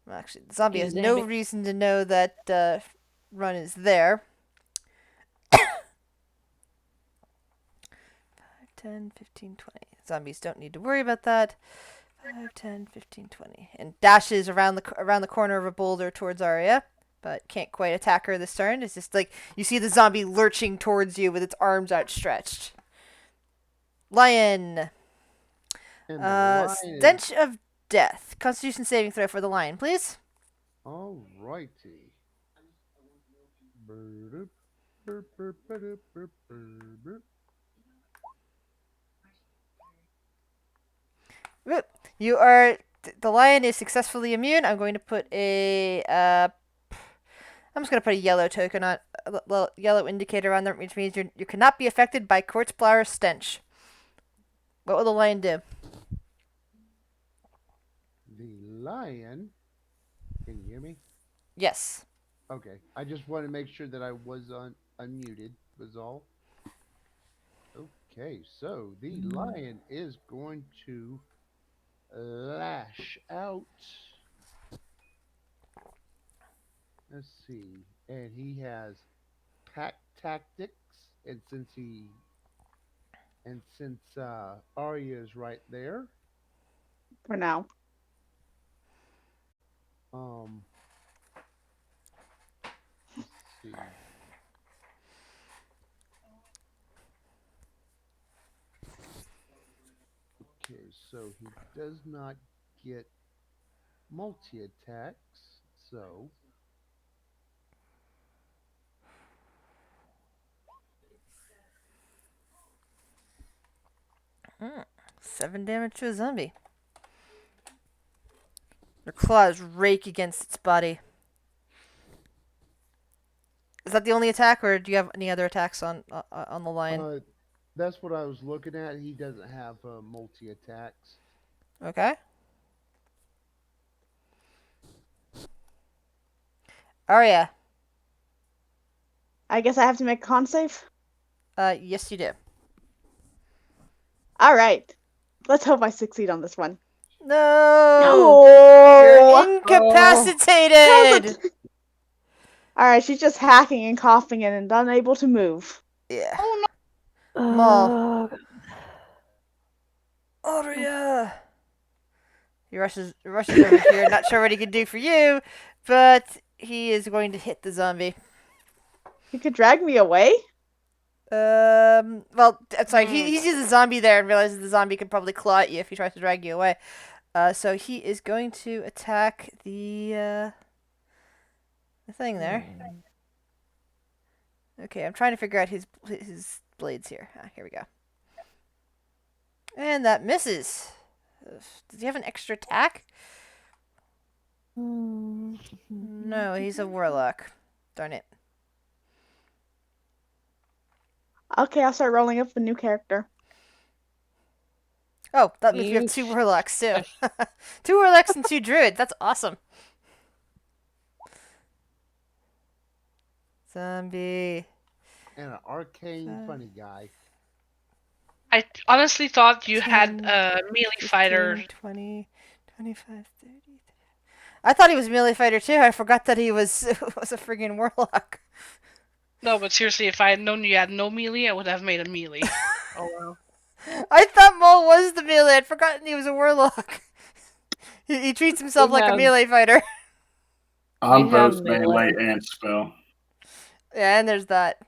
Well, actually, the zombie has
Excuse
no
me.
reason to know that Run is there. 10, 15, 20. Zombies don't need to worry about that. 5, 10, 15, 20. And dashes around the corner of a boulder towards Arya, but can't quite attack her this turn. It's just like you see the zombie lurching towards you with its arms outstretched. Lion.
And the lion
Stench of death. Constitution saving throw for the lion, please.
Alrighty. Burp, burp, burp, burp, burp, burp.
Whoop. You are. The lion is successfully immune. I'm going to put a. I'm just going to put a yellow token on. A yellow indicator on there, which means you cannot be affected by quartz flower stench. What will the lion do?
The lion. Can you hear me?
Yes.
Okay. I just wanted to make sure that I was unmuted, was all. Okay, so the lion is going to lash out. Let's see. And he has pack tactics. And since Arya is right there,
For now.
let's see. Okay, so he does not get multi attacks, so
7 damage to a zombie. Your claws rake against its body. Is that the only attack, or do you have any other attacks on the lion?
that's what I was looking at. He doesn't have multi attacks.
Okay. Arya.
I guess I have to make a con save.
Yes, you do.
All right. Let's hope I succeed on this one.
No. You're incapacitated.
All right, she's just hacking and coughing and unable to move.
Yeah.
Oh no!
Maul. Arya. He rushes over here. Not sure what he can do for you, but he is going to hit the zombie.
You could drag me away.
Well, I'm sorry. He sees the zombie there and realizes the zombie can probably claw at you if he tries to drag you away. So he is going to attack the thing there. Okay, I'm trying to figure out his blades here. Here we go. And that misses. Does he have an extra attack? No, he's a warlock. Darn it.
Okay, I'll start rolling up a new character.
Oh, that means we have 2 warlocks too. 2 warlocks and 2 druids. That's awesome. Zombie.
And an arcane funny guy.
I honestly thought you
10,
had a melee
15,
fighter.
20, 25, 30. I thought he was a melee fighter too. I forgot that he was a friggin' warlock.
No, but seriously, if I had known you had no melee, I would have made a melee. Oh well.
I thought Mole was the melee. I'd forgotten he was a warlock. He treats himself like a melee fighter.
I'm
We have
both melee and spell.
Yeah, and there's that.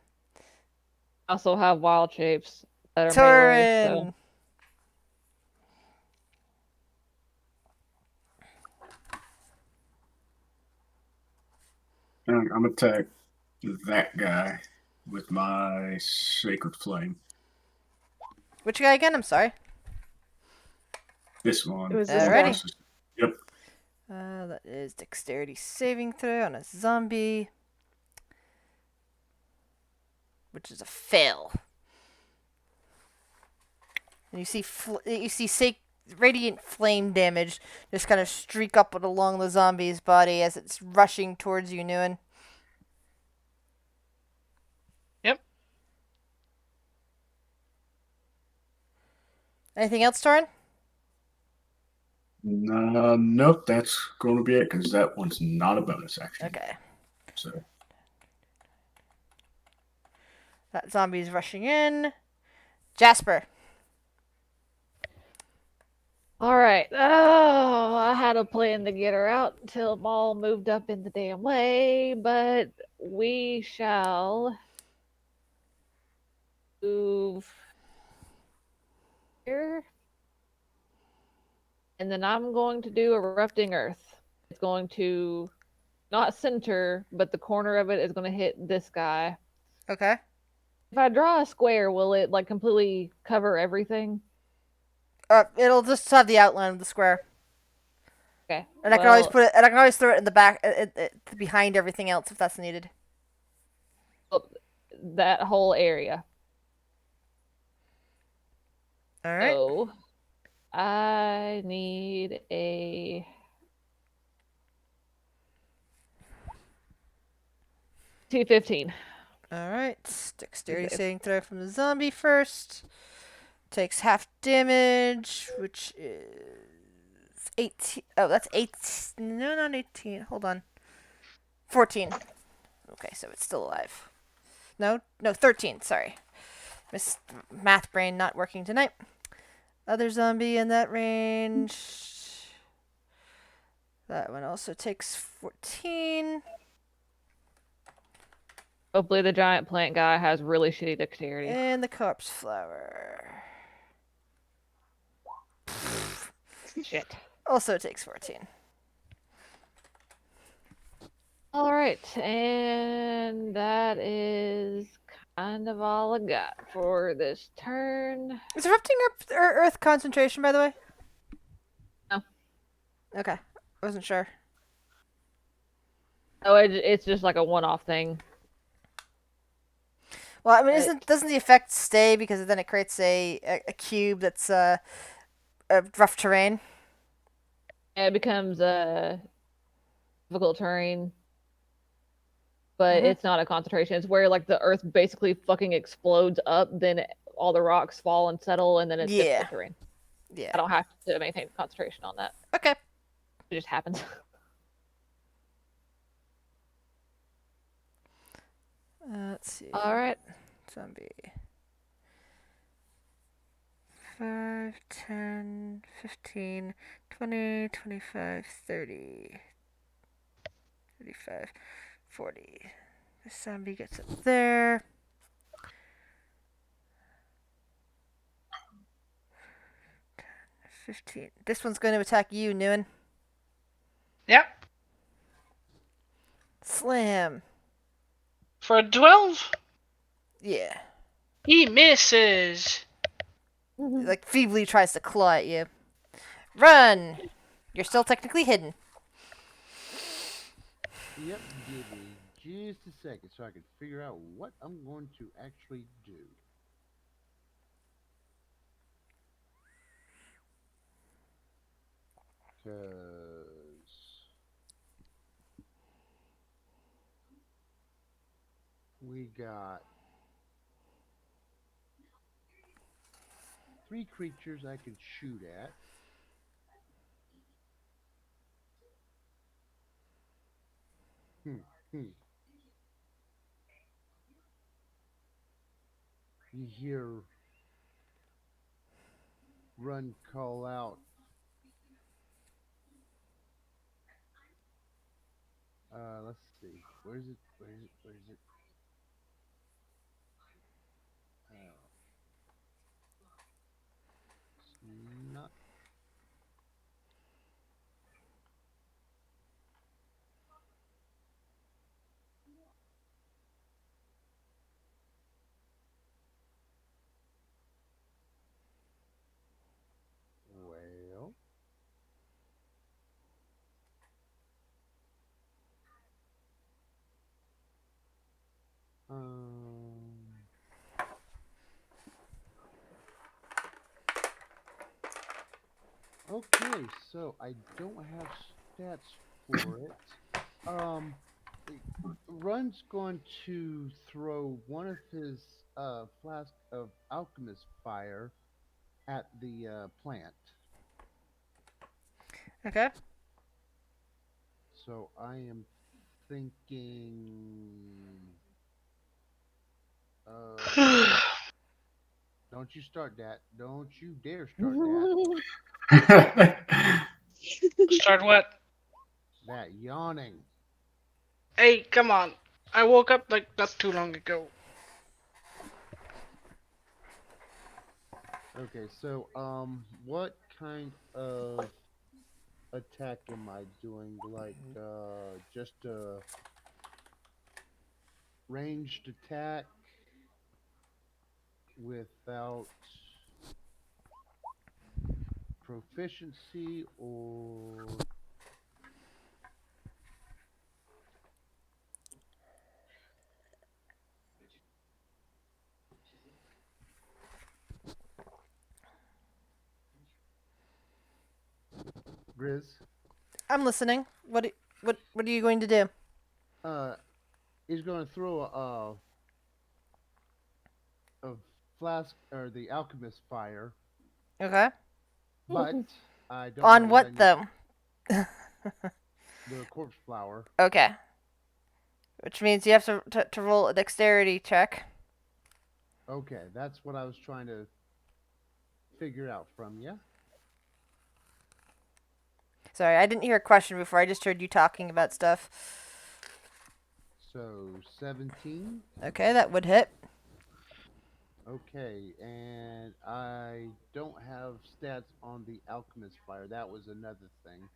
Also have wild shapes that are melee. So.
Torin.
I'm gonna attack that guy with my sacred flame.
Which guy again? I'm sorry.
This one.
It was this
the
guy.
Alrighty.
closest. Yep.
That is dexterity saving throw on a zombie, which is a fail. And you see radiant flame damage just kind of streak up and along the zombie's body as it's rushing towards you, Nguyen.
Yep.
Anything else, Torin?
Nope, that's going to be it because that one's not a bonus action.
Okay.
So
That zombie's rushing in. Jasper.
All right. Oh, I had a plan to get her out until Maul moved up in the damn way, but we shall move here. And then I'm going to do Erupting Earth. It's going to not center, but the corner of it is going to hit this guy.
Okay.
If I draw a square, will it like completely cover everything?
It'll just have the outline of the square,
Okay.
and I can always put it. And I can always throw it in the back, behind everything else if that's needed.
that whole area.
All right.
So I need a T15.
All right. Dexterity
Okay.
saving throw from the zombie first. Takes half damage, which is 18. Oh, that's 8. No, not 18. Hold on. 14. Okay, so it's still alive. No, 13. Sorry. Miss math brain not working tonight. Other zombie in that range. That one also takes 14.
Hopefully the giant plant guy has really shitty dexterity.
And the corpse flower.
Shit.
Also takes 14.
All right, and that is kind of all I got for this turn.
Is erupting Earth concentration, by the way?
No.
Okay. Wasn't sure.
Oh, it's just like a one-off thing.
Well, I mean, doesn't the effect stay because then it creates a cube that's a rough terrain?
Yeah, it becomes a difficult terrain, but it's not a concentration. It's where like the Earth basically fucking explodes up, then all the rocks fall and settle, and then it's difficult terrain.
Yeah.
I don't have to maintain concentration on that.
Okay.
It just happens.
Let's see.
All right.
Zombie. 5, 10, 15, 20, 25, 30, 35, 40. This zombie gets up there. 10, 15. This one's going to attack you, Nguyen.
Yep.
Slam.
For a 12,
Yeah.
he misses.
Like feebly tries to claw at you. Run! You're still technically hidden.
Yep, give me just a second so I can figure out what I'm going to actually do. Because we got 3 creatures I can shoot at. You hear run call out. Let's see. Where is it? Where is it? Where is it? It's not. Okay, so I don't have stats for it. Um, Run's going to throw one of his flask of alchemist fire at the plant.
Okay.
So I am thinking. Uh, don't you start that. Don't you dare start that.
Start what?
That yawning.
Hey, come on. I woke up like not too long ago.
Okay, so what kind of attack am I doing? Like just a ranged attack without proficiency or Grizz?
I'm listening. What are you going to do?
Uh, he's going to throw a flask or the alchemist fire,
Okay.
but I don't know
On
what I
what
need.
though?
The corpse flower.
Okay. Which means you have to roll a dexterity check.
Okay, that's what I was trying to figure out from you.
Sorry, I didn't hear a question before. I just heard you talking about stuff.
So 17.
Okay, that would hit.
Okay, and I don't have stats on the alchemist fire. That was another thing.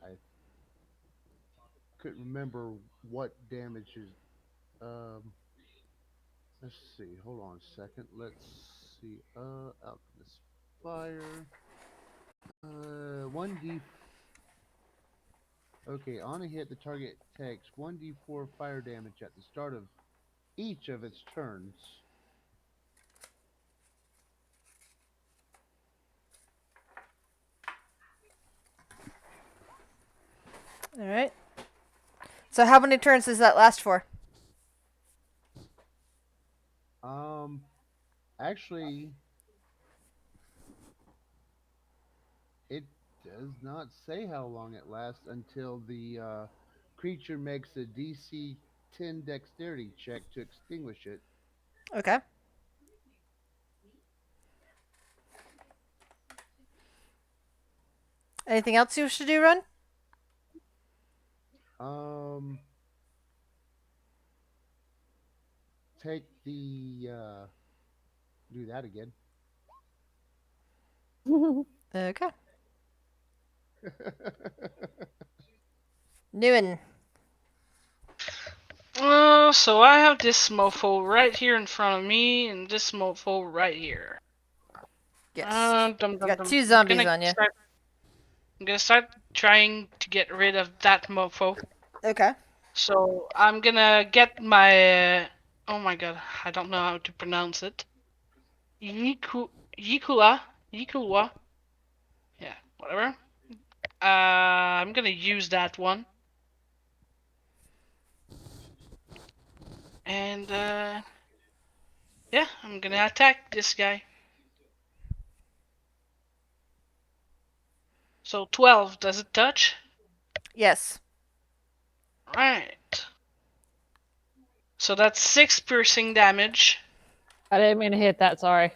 I couldn't remember what damages. Um, let's see. Hold on a second. Let's see. Alchemist fire. 1d. Okay, on a hit, the target takes 1d4 fire damage at the start of each of its turns.
All right. So how many turns does that last for?
Um, Actually, it does not say how long it lasts until the creature makes a DC 10 dexterity check to extinguish it.
Okay. Anything else you wish to do, Run?
Um, Take the do that again.
Okay. Newen.
So I have this mofo right here in front of me, and this mofo right here.
Yes.
Dum,
You
dum,
got
dum.
2 zombies
I'm
on you.
gonna start trying to get rid of that mofo.
Okay.
So I'm gonna get my. Oh my god, I don't know how to pronounce it. Yikula. Yikula. Yeah, whatever. I'm gonna use that one. And yeah, I'm gonna attack this guy. So 12, does it touch?
Yes.
Right. So that's 6 piercing damage
I didn't mean to hit that. Sorry.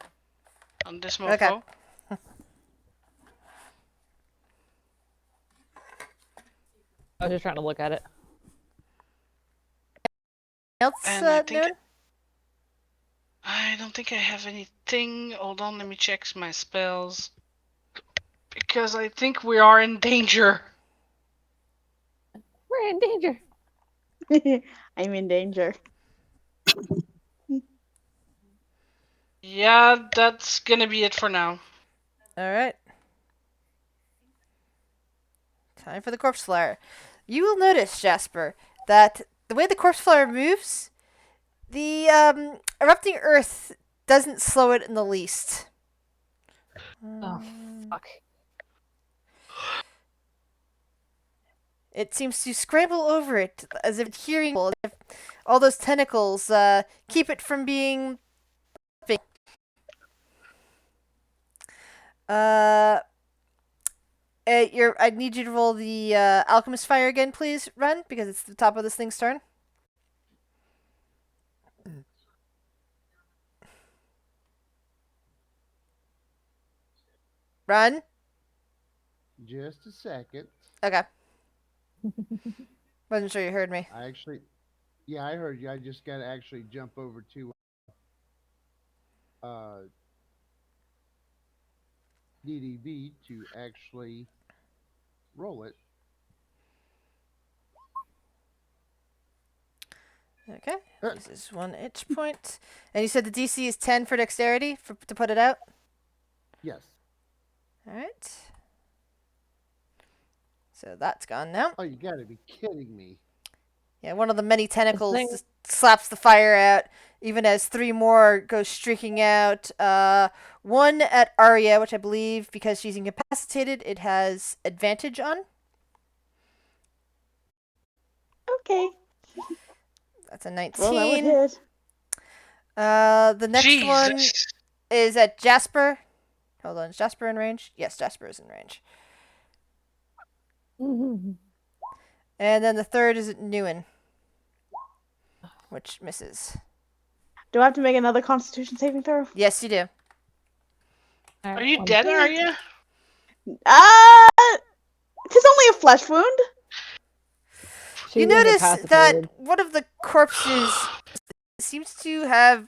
on this
Okay.
mofo.
I was just trying to look at it.
Else,
And I think
Newen?
I don't think I have anything. Hold on, let me check my spells. Because I think we are in danger.
We're in danger.
I'm in danger.
Yeah, that's gonna be it for now.
All right. Time for the corpse flyer. You will notice, Jasper, that the way the corpse flyer moves, the erupting earth doesn't slow it in the least.
Oh, fuck.
It seems to scramble over it as if it's hearing, as if all those tentacles keep it from being. I need you to roll the alchemist fire again, please, Ren, because it's the top of this thing's turn. Run.
Just a second.
Okay. Wasn't sure you heard me.
Yeah, I heard you. I just got to actually jump over to DDB to actually roll it.
Okay. This is 1 itch point. And you said the DC is 10 for dexterity to put it out?
Yes.
Alright. So that's gone now.
Oh, you got to be kidding me.
Yeah, one of the many tentacles
thing-
just slaps the fire out, even as 3 more go streaking out. 1 at Arya, which I believe, because she's incapacitated, it has advantage on.
Okay.
That's a
Well, that
19.
would hit.
The next one
Jesus.
is at Jasper. Hold on, is Jasper in range? Yes, Jasper is in range. And then the third is at Newen, which misses.
Do I have to make another Constitution saving throw?
Yes, you do.
Are you dead, are you?
It is only a flesh wound.
You notice that one of the corpses seems to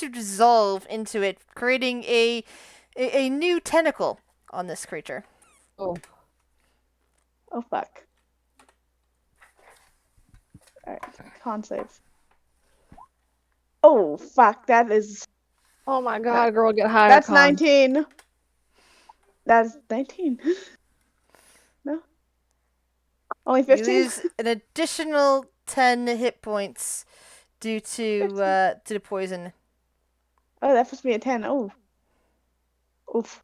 dissolve into it, creating a new tentacle on this creature.
Oh.
Oh fuck. Alright, con save. Oh fuck, that is
Oh my god, girl, get higher.
that's
con.
19. That's 19. No. Only
You
15.
lose an additional 10 hit points due to the poison.
Oh, that puts me at 10. Oh. Oof.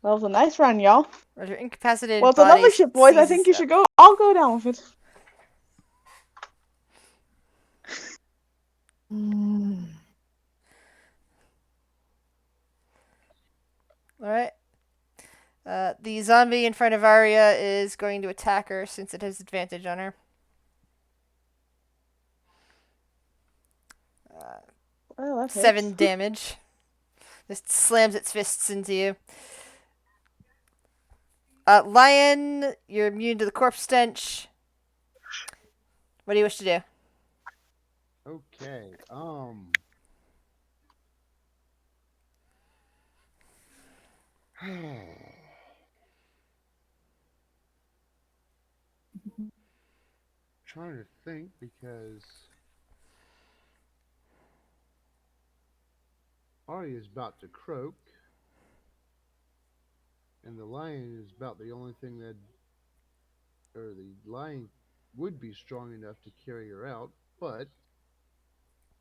Well, it was a nice run, y'all.
Or your incapacitated
Well, it's a
body
lovely ship, boys. I
seizes
think you
up.
should go. I'll go down with it.
Alright. The zombie in front of Arya is going to attack her since it has advantage on her.
Well, that
7
hits.
damage. Just slams its fists into you. Lion, you're immune to the corpse stench. What do you wish to do?
Okay. Trying to think because Arya is about to croak, and the lion is about the only thing that, or the lion would be strong enough to carry her out, but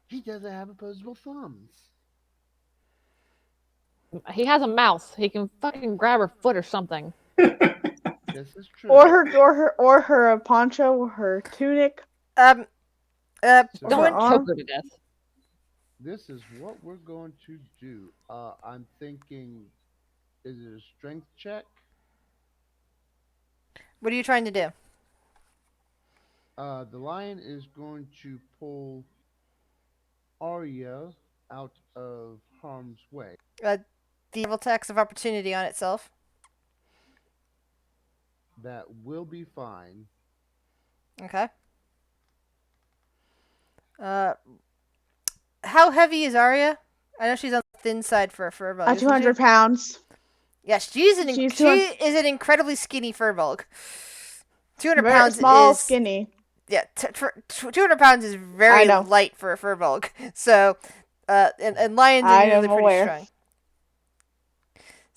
he doesn't have opposable thumbs.
He has a mouse. He can fucking grab her foot or something.
This is true.
Or her poncho, or her tunic.
The
Or
one
her arm.
Choke her to death.
This is what we're going to do. I'm thinking, is it a strength check?
What are you trying to do?
The lion is going to pull Arya out of harm's way.
The evil tax of opportunity on itself.
That will be fine.
Okay. How heavy is Arya? I know she's on the thin side for a furball.
200 pounds.
Yes, she is an incredibly skinny furball. 200
Very
pounds
small,
is
skinny.
Yeah, 200 pounds is very light for a furball. So, and lions are usually pretty
aware.
strong.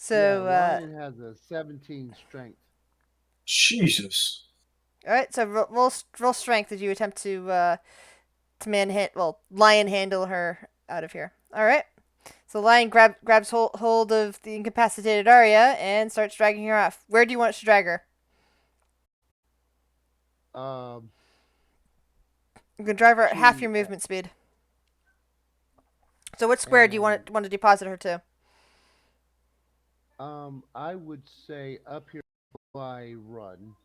So,
lion has a 17 strength.
Jesus.
all right. So roll strength as you attempt to lion handle her out of here. All right. So lion grabs hold of the incapacitated Arya and starts dragging her off. Where do you want to drag her?
Um,
You can drive her at half your
to
movement speed. So what square do you
and
want to deposit her to?
I would say up here by run.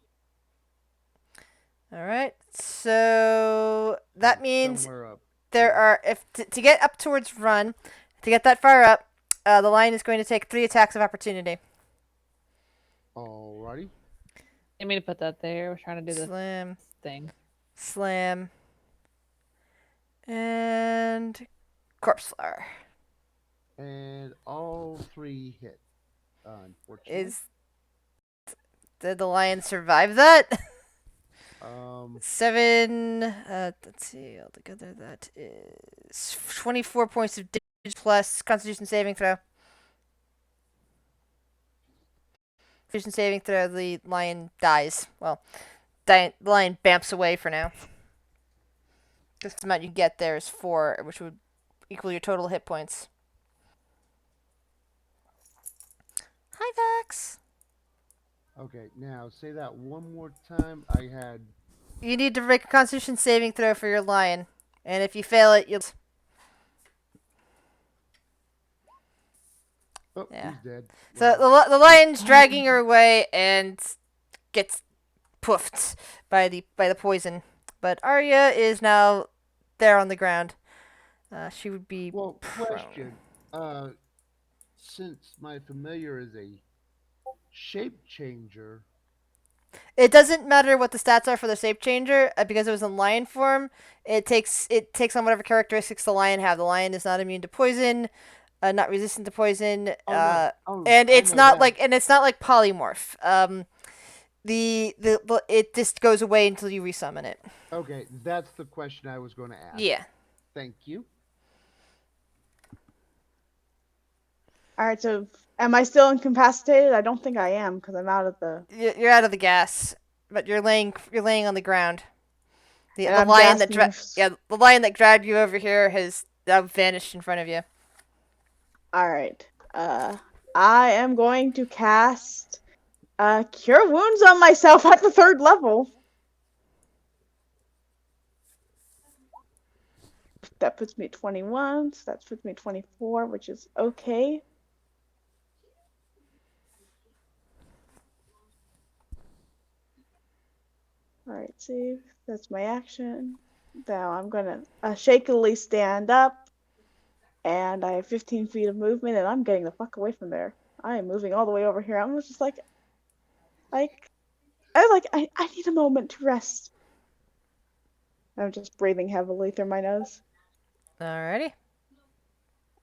All right. So that means
Somewhere up
there
here.
are if to get up towards run, to get that far up, the lion is going to take 3 attacks of opportunity.
Alrighty.
I mean to put that there. I was trying to do the
Slam,
thing.
slam, and corpse flower.
And all 3 hit. Unfortunately.
Did the lion survive that?
Um,
7. Let's see. Altogether, that is 24 points of damage plus Constitution saving throw. Constitution saving throw. The lion dies. Well, the lion bamps away for now. This amount you get there is 4, which would equal your total hit points. Hi, Vax.
okay, now say that one more time. I had.
You need to make a Constitution saving throw for your lion, and if you fail it, you'll.
Oh,
Yeah.
he's dead.
So
Wow.
the lion's dragging her away and gets poofed by the poison. But Arya is now there on the ground. She would be
Well,
prone.
question. Since my familiar is a shape changer,
It doesn't matter what the stats are for the shape changer because it was in lion form. It takes on whatever characteristics the lion have. The lion is not immune to poison, not resistant to poison, and
I
it's
know
not
that.
like polymorph. The it just goes away until you resummon it.
Okay, that's the question I was going to ask.
Yeah.
Thank you.
All right, so am I still incapacitated? I don't think I am because I'm out of the.
You're out of the gas, but you're laying on the ground. The
And I'm
lion that
gasping.
the lion that dragged you over here has now vanished in front of you.
All right. I am going to cast Cure Wounds on myself at the 3rd level. That puts me at 21, so that puts me at 24, which is okay. Alright, save. That's my action. Now I'm gonna shakily stand up, and I have 15 feet of movement, and I'm getting the fuck away from there. I am moving all the way over here. I'm just I need a moment to rest. I'm just breathing heavily through my nose.
Alrighty.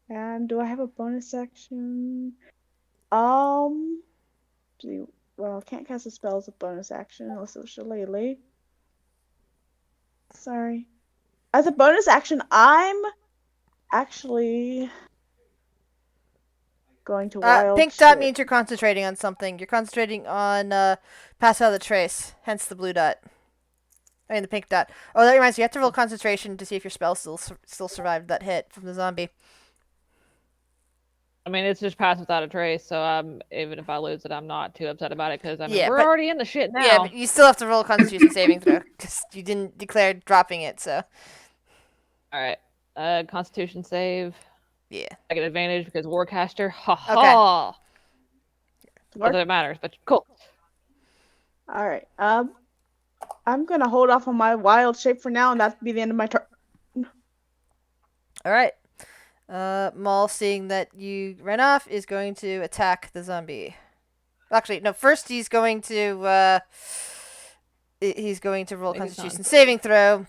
And do I have a bonus action? Well, I can't cast a spell as a bonus action unless it was Shillelagh. Sorry. As a bonus action, I'm actually going to wild
Pink dot
shape.
means you're concentrating on something. You're concentrating on pass out of the trace, hence the blue dot. I mean the pink dot. Oh, that reminds me. You have to roll concentration to see if your spell still survived that hit from the zombie.
I mean, it's just pass without a trace, so even if I lose it, I'm not too upset about it because
Yeah,
we're
but-
already in the shit now.
Yeah, but you still have to roll a Constitution saving throw because you didn't declare dropping it. So
All right, Constitution save.
yeah.
I get advantage because Warcaster. Ha ha. Not that it matters, but cool.
All right. I'm gonna hold off on my wild shape for now, and that'll be the end of my turn.
All right. Maul, seeing that you ran off, is going to attack the zombie. Actually, no. First, he's going to roll
Maybe
Constitution
not.
saving throw.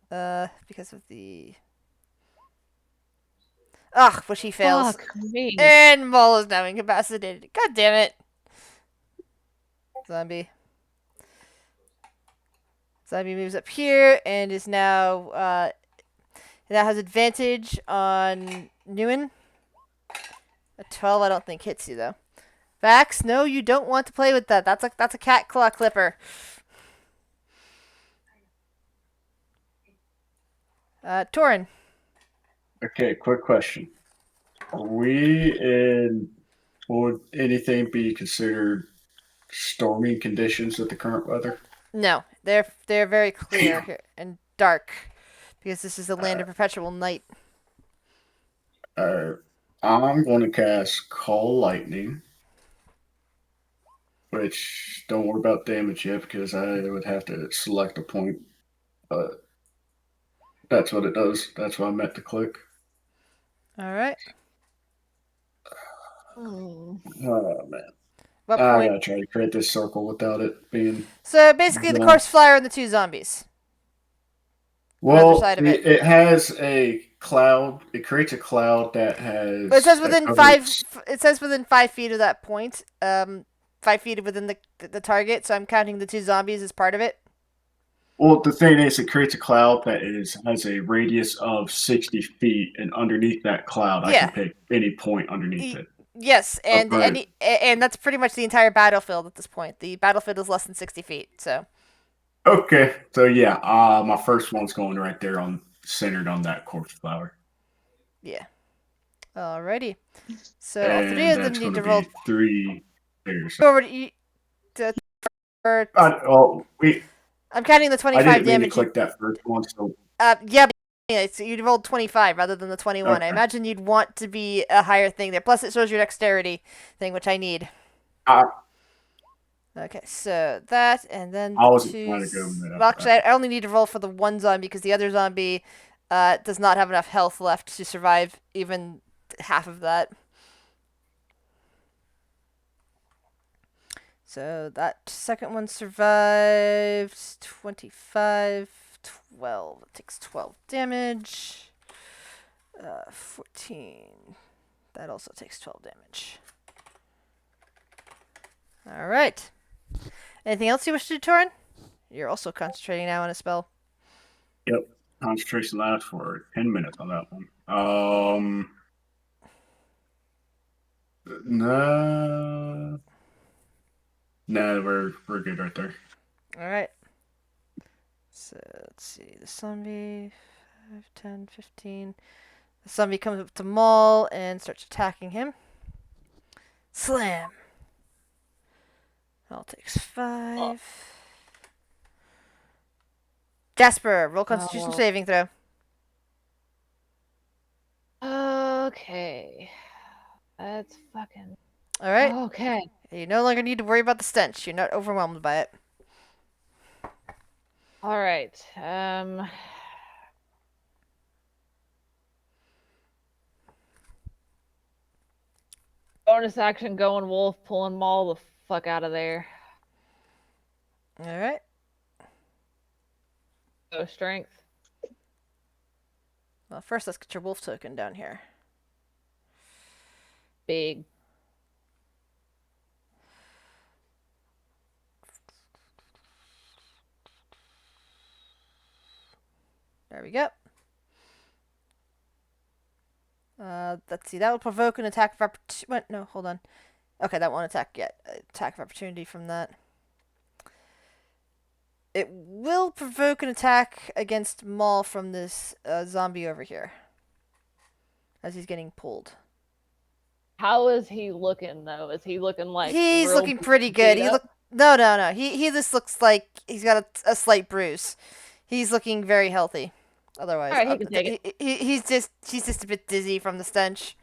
Because of the. Ugh, which he fails.
Fuck me.
And Maul is now incapacitated. God damn it. Zombie. Zombie moves up here and is now has advantage on Nguyen. A 12 I don't think hits you though. Vax, no, you don't want to play with that. That's a cat claw clipper. Torin.
Okay, quick question. Are we in, would anything be considered stormy conditions with the current weather?
No, they're very clear here and dark because this is the land of perpetual night.
Uh, I'm going to cast Call Lightning, which don't worry about damage yet because I would have to select a point. But that's what it does. That's what I meant to click.
All right.
Hmm.
Oh man,
What
I
point?
gotta try to create this circle without it being
So basically, the
drawn.
corpse flower and the two zombies on either
Well,
side of
it,
it.
it has a cloud. It creates a cloud that
But it says
has that
within five.
covers.
It says within 5 feet of that point. 5 feet within the target. So I'm counting the two zombies as part of it.
Well, the thing is, it creates a cloud that has a radius of 60 feet, and underneath that cloud, I can
Yeah.
pick any point underneath it.
Yes, and
Okay.
and that's pretty much the entire battlefield at this point. The battlefield is less than 60 feet. So
Okay. So yeah, my first one's going right there on centered on that corpse flower,
yeah. Alrighty. So all three
and
of them
that's
need
going to
to roll
be 3 pairs.
over to
We
I'm counting the
I
25
didn't mean to
damage.
click that first one, so
Yeah, but yeah, so you rolled 25 rather than the 21. I
okay.
imagine you'd want to be a higher thing there. Plus, it shows your dexterity thing, which I need.
I
Okay, so that, and then
I
the
wasn't
two.
trying to go with
Well,
that.
actually, I only need to roll for the one zombie because the other zombie does not have enough health left to survive even half of that. So that second one survived 25, 12. It takes 12 damage. 14. That also takes 12 damage. All right. Anything else you wish to do, Torin? You're also concentrating now on a spell.
Yep. Concentration lasts for 10 minutes on that one. No. No, we're good right there.
All right. So let's see. The zombie, 5, 10, 15. The zombie comes up to Maul and starts attacking him. Slam. All takes 5. Jasper, roll Constitution
well.
saving throw.
Okay. That's fucking.
All right.
Okay.
You no longer need to worry about the stench. You're not overwhelmed by it.
All right. Bonus action going wolf, pulling Maul the fuck out of there.
All right.
Go strength.
Well, first let's get your wolf token down here.
Big.
There we go. Let's see. That will provoke an attack of opportunity. No, hold on. Okay, that won't attack yet. Attack of opportunity from that. It will provoke an attack against Maul from this zombie over here. As he's getting pulled.
How is he looking though? Is he looking like
He's
real
looking pretty good.
beat
He
up?
look no. He just looks like he's got a slight bruise. He's looking very healthy. Otherwise,
All right, he can take it.
he's just a bit dizzy from the stench.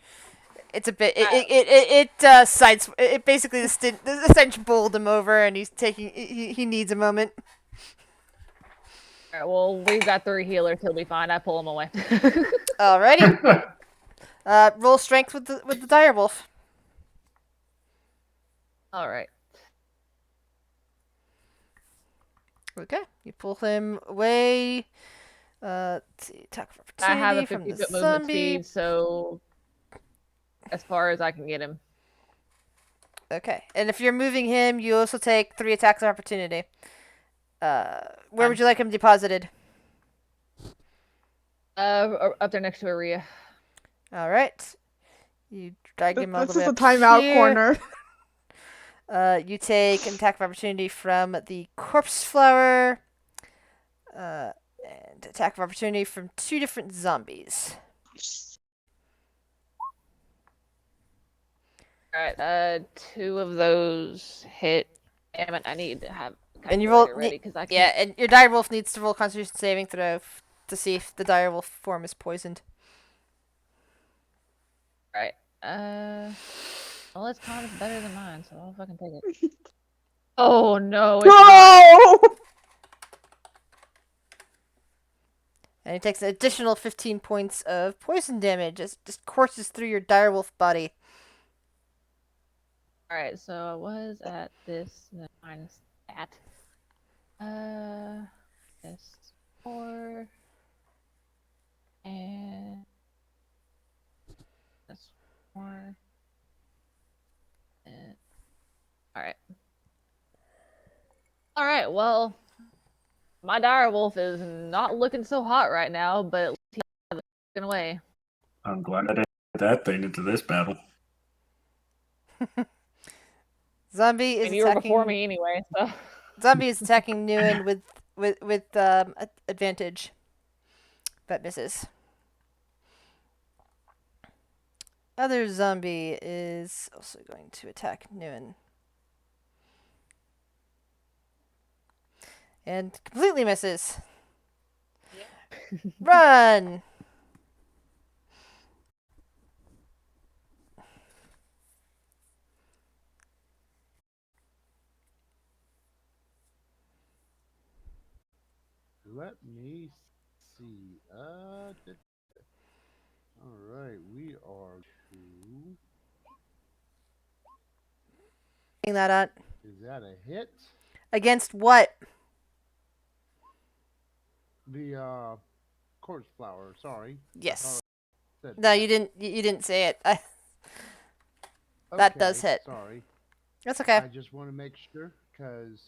It's a bit it basically the stench bowled him over and he's taking he needs a moment.
All right, well, we've got 3 healers. He'll be fine. I pull him away.
Alrighty. Roll strength with the direwolf.
All right.
Okay, you pull him away. Let's see, attack of
I have a
opportunity from
50
the
foot movement
zombie.
speed, so as far as I can get him.
Okay, and if you're moving him, you also take 3 attacks of opportunity. Where would you like him deposited?
Up there next to Aria.
All right. You drag him all
This
the way
is a
up
timeout
here.
corner.
You take an attack of opportunity from the corpse flower. And And attack of opportunity from 2 different zombies.
Alright, 2 of those hit. Damn it, I need to have
And you roll.
calculator ready because I
Yeah,
can't.
and your direwolf needs to roll Constitution saving throw to see if the direwolf form is poisoned.
Alright. Well, its con is better than mine, so I'll fucking take it. Oh no, it's not.
No!
And he takes an additional 15 points of poison damage as it just courses through your direwolf body.
Alright, so I was at this minus that. This 4 and this 4 and Alright, well, my direwolf is not looking so hot right now, but at least he's looking away.
I'm glad I didn't put that thing into this battle.
Zombie is
And you were
attacking.
before me anyway, so.
Zombie is attacking Nguyen with advantage. That misses. Other zombie is also going to attack Nguyen. And completely misses. Run!
Let me see. All right, we are to.
That out.
Is that a hit?
Against what?
The corpse flower. Sorry.
Yes.
Said
No,
that.
you didn't. You didn't say it. That does
Okay,
hit.
Sorry.
That's okay.
I just want to make sure because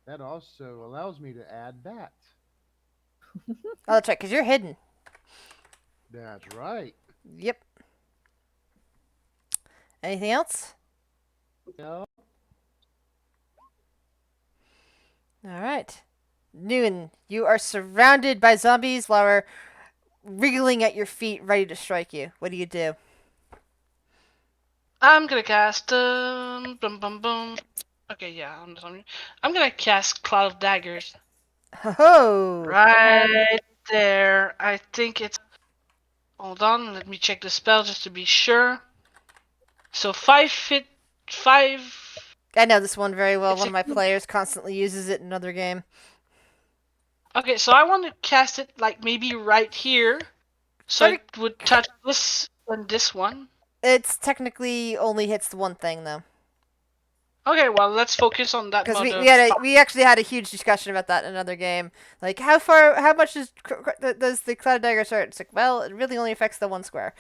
that also allows me to add that.
Oh, that's right, because you're hidden.
That's right.
Yep. Anything else?
No.
All right. Noon, you are surrounded by zombies while we're wriggling at your feet, ready to strike you. What do you do?
I'm gonna cast bum bum bum. Okay, yeah, I'm gonna cast Cloud of Daggers
Oh.
right there. I think it's. Hold on, let me check the spell just to be sure. So 5 feet, 5.
I know this one very well.
It's
One of my
a-
players constantly uses it in another game.
Okay, so I want to cast it like maybe right here, so
Sorry.
it would touch this and this one.
It's technically only hits the one thing though.
Okay, well let's focus on that
Because
mode.
we actually had a huge discussion about that in another game. Like how much does the Cloud Dagger start? It's like, well, it really only affects the one square.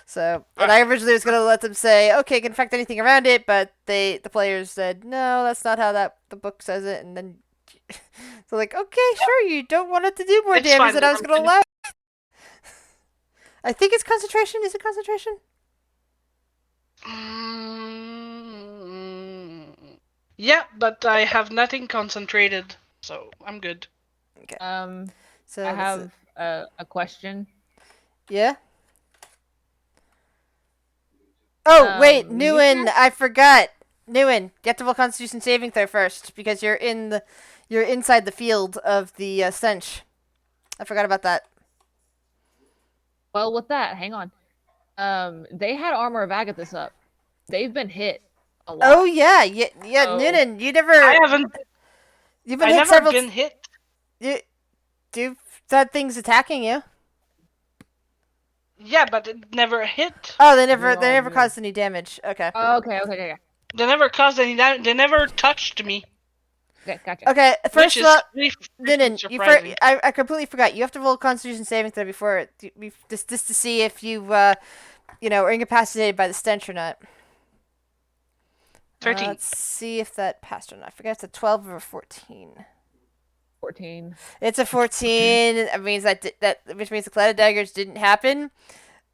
So, and I originally was gonna let them say, okay, it can affect anything around it, but the players said, no, that's not how the book says it, and then so like, okay, sure, you don't want it to do more
It's
damage
fine,
than I was
I'm
gonna
gonna-
allow. I think it's concentration. Is it concentration?
Yeah, but I have nothing concentrated, so I'm good.
So
I
this
have
is-
a question.
yeah. Oh wait,
you
Nguyen, I forgot. Nguyen, you have to roll Constitution saving throw first because you're inside the field of the stench. I forgot about that.
Well, with that, hang on. They had Armor of Agathis up. They've been hit a lot.
Oh yeah, yeah,
So-
Nguyen,
I haven't.
you've been
I
hit
never
several.
been hit.
You've had things attacking you.
Yeah, but it never hit.
Oh, they never
They all did.
caused any damage. Okay.
Okay.
They never caused any damage. They never touched me.
Okay, gotcha.
Okay.
Which
First
is
of all,
really
Nguyen,
surprising.
I completely forgot. You have to roll Constitution saving throw before just to see if you are incapacitated by the stench or not.
13.
Let's see if that passed or not. I forget it's a 12 or a 14.
14.
It's a 14. That means which means the Cloud of Daggers didn't happen.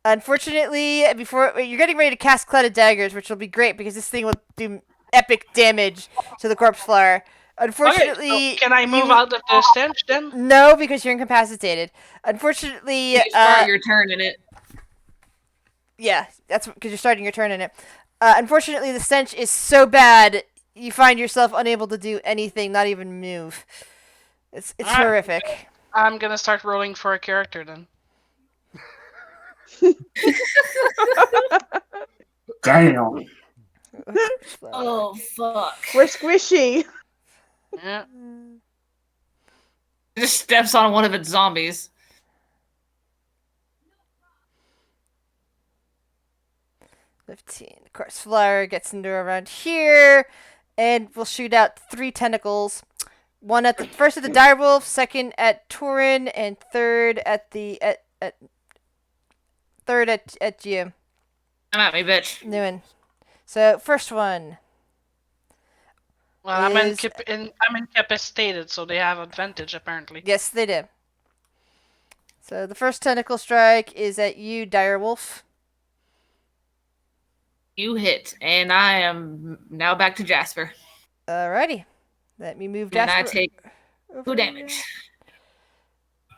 Unfortunately, before you're getting ready to cast Cloud of Daggers, which will be great because this thing will do epic damage to the corpse flower. Unfortunately,
so can I move
you-
out of the stench then?
No, because you're incapacitated. Unfortunately,
You start your turn in it.
yeah, that's because you're starting your turn in it. Unfortunately, the stench is so bad, you find yourself unable to do anything, not even move. It's
Alright.
horrific.
I'm gonna start rolling for a character then.
Damn.
Oh fuck!
We're squishy.
Yeah.
It just steps on one of its zombies.
15. Of course, Flyer gets into around here, and we'll shoot out 3 tentacles. One at the first at the direwolf, second at Torin, and third at the third at you,
Come at me, bitch.
Nguyen. So first one.
Well, I'm
Is-
incapacitated, so they have advantage apparently.
Yes, they do. So the first tentacle strike is at you, direwolf.
You hit, and I am now back to Jasper.
Alrighty. Let me move
And I
Jasper.
take
over
2 damage.
here.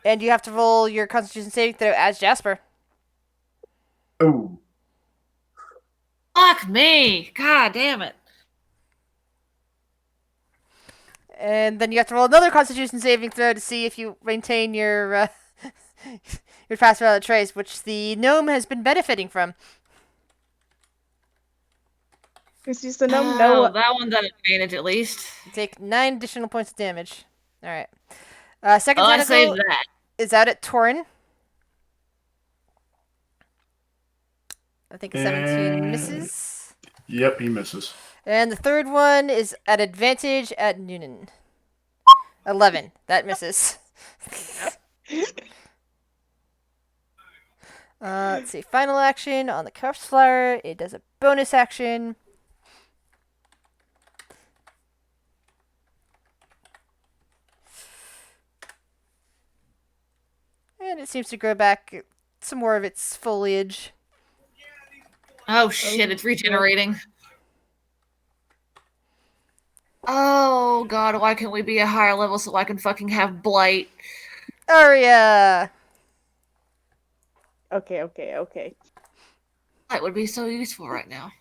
And you have to roll your Constitution saving throw as Jasper.
Oh.
Fuck me! God damn it.
And then you have to roll another Constitution saving throw to see if you maintain your your pass without a trace, which the gnome has been benefiting from.
It's just the gnome.
Oh,
No,
that one's at advantage at least.
You take 9 additional points of damage. All right. Second
Well, I saved
tentacle
that.
is out at Torin. I think a 17 misses.
Yep, he misses.
And the third one is at advantage at Noonan. 11. That misses. Let's see. Final action on the corpse flower. It does a bonus action. And it seems to grow back some more of its foliage.
Oh shit, it's regenerating. Oh god, why can't we be a higher level so I can fucking have blight?
Aria!
Okay.
Blight would be so useful right now.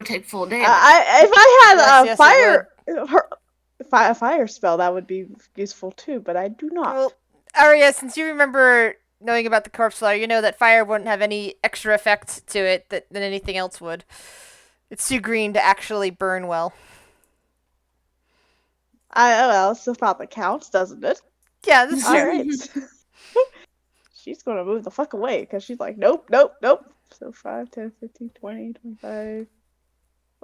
Take full damage.
If I had
Yes,
a
yes, it
a fire spell, that would be useful too. But I do not.
Well, Aria, since you remember knowing about the corpse flower, you know that fire wouldn't have any extra effect to it than anything else would. It's too green to actually burn well.
Well, so probably counts, doesn't it?
Yeah, that's
All
true.
right. She's gonna move the fuck away because she's like, nope. So 5, 10, 15, 20, 25.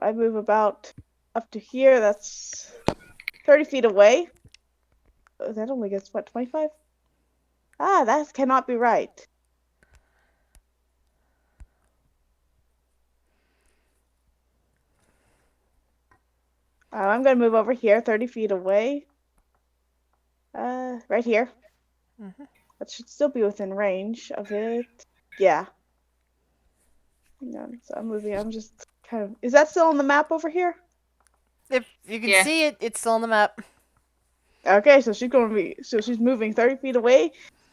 I move about up to here. That's 30 feet away. Oh, that only gets what, 25? Ah, that cannot be right. I'm gonna move over here, 30 feet away. Right here.
Mhm.
That should still be within range of it. Yeah. Hang on. So I'm moving. I'm just kind of. Is that still on the map over here?
If you can
Yeah.
see it, it's still on the map.
Okay, so she's going to be. So she's moving 30 feet away,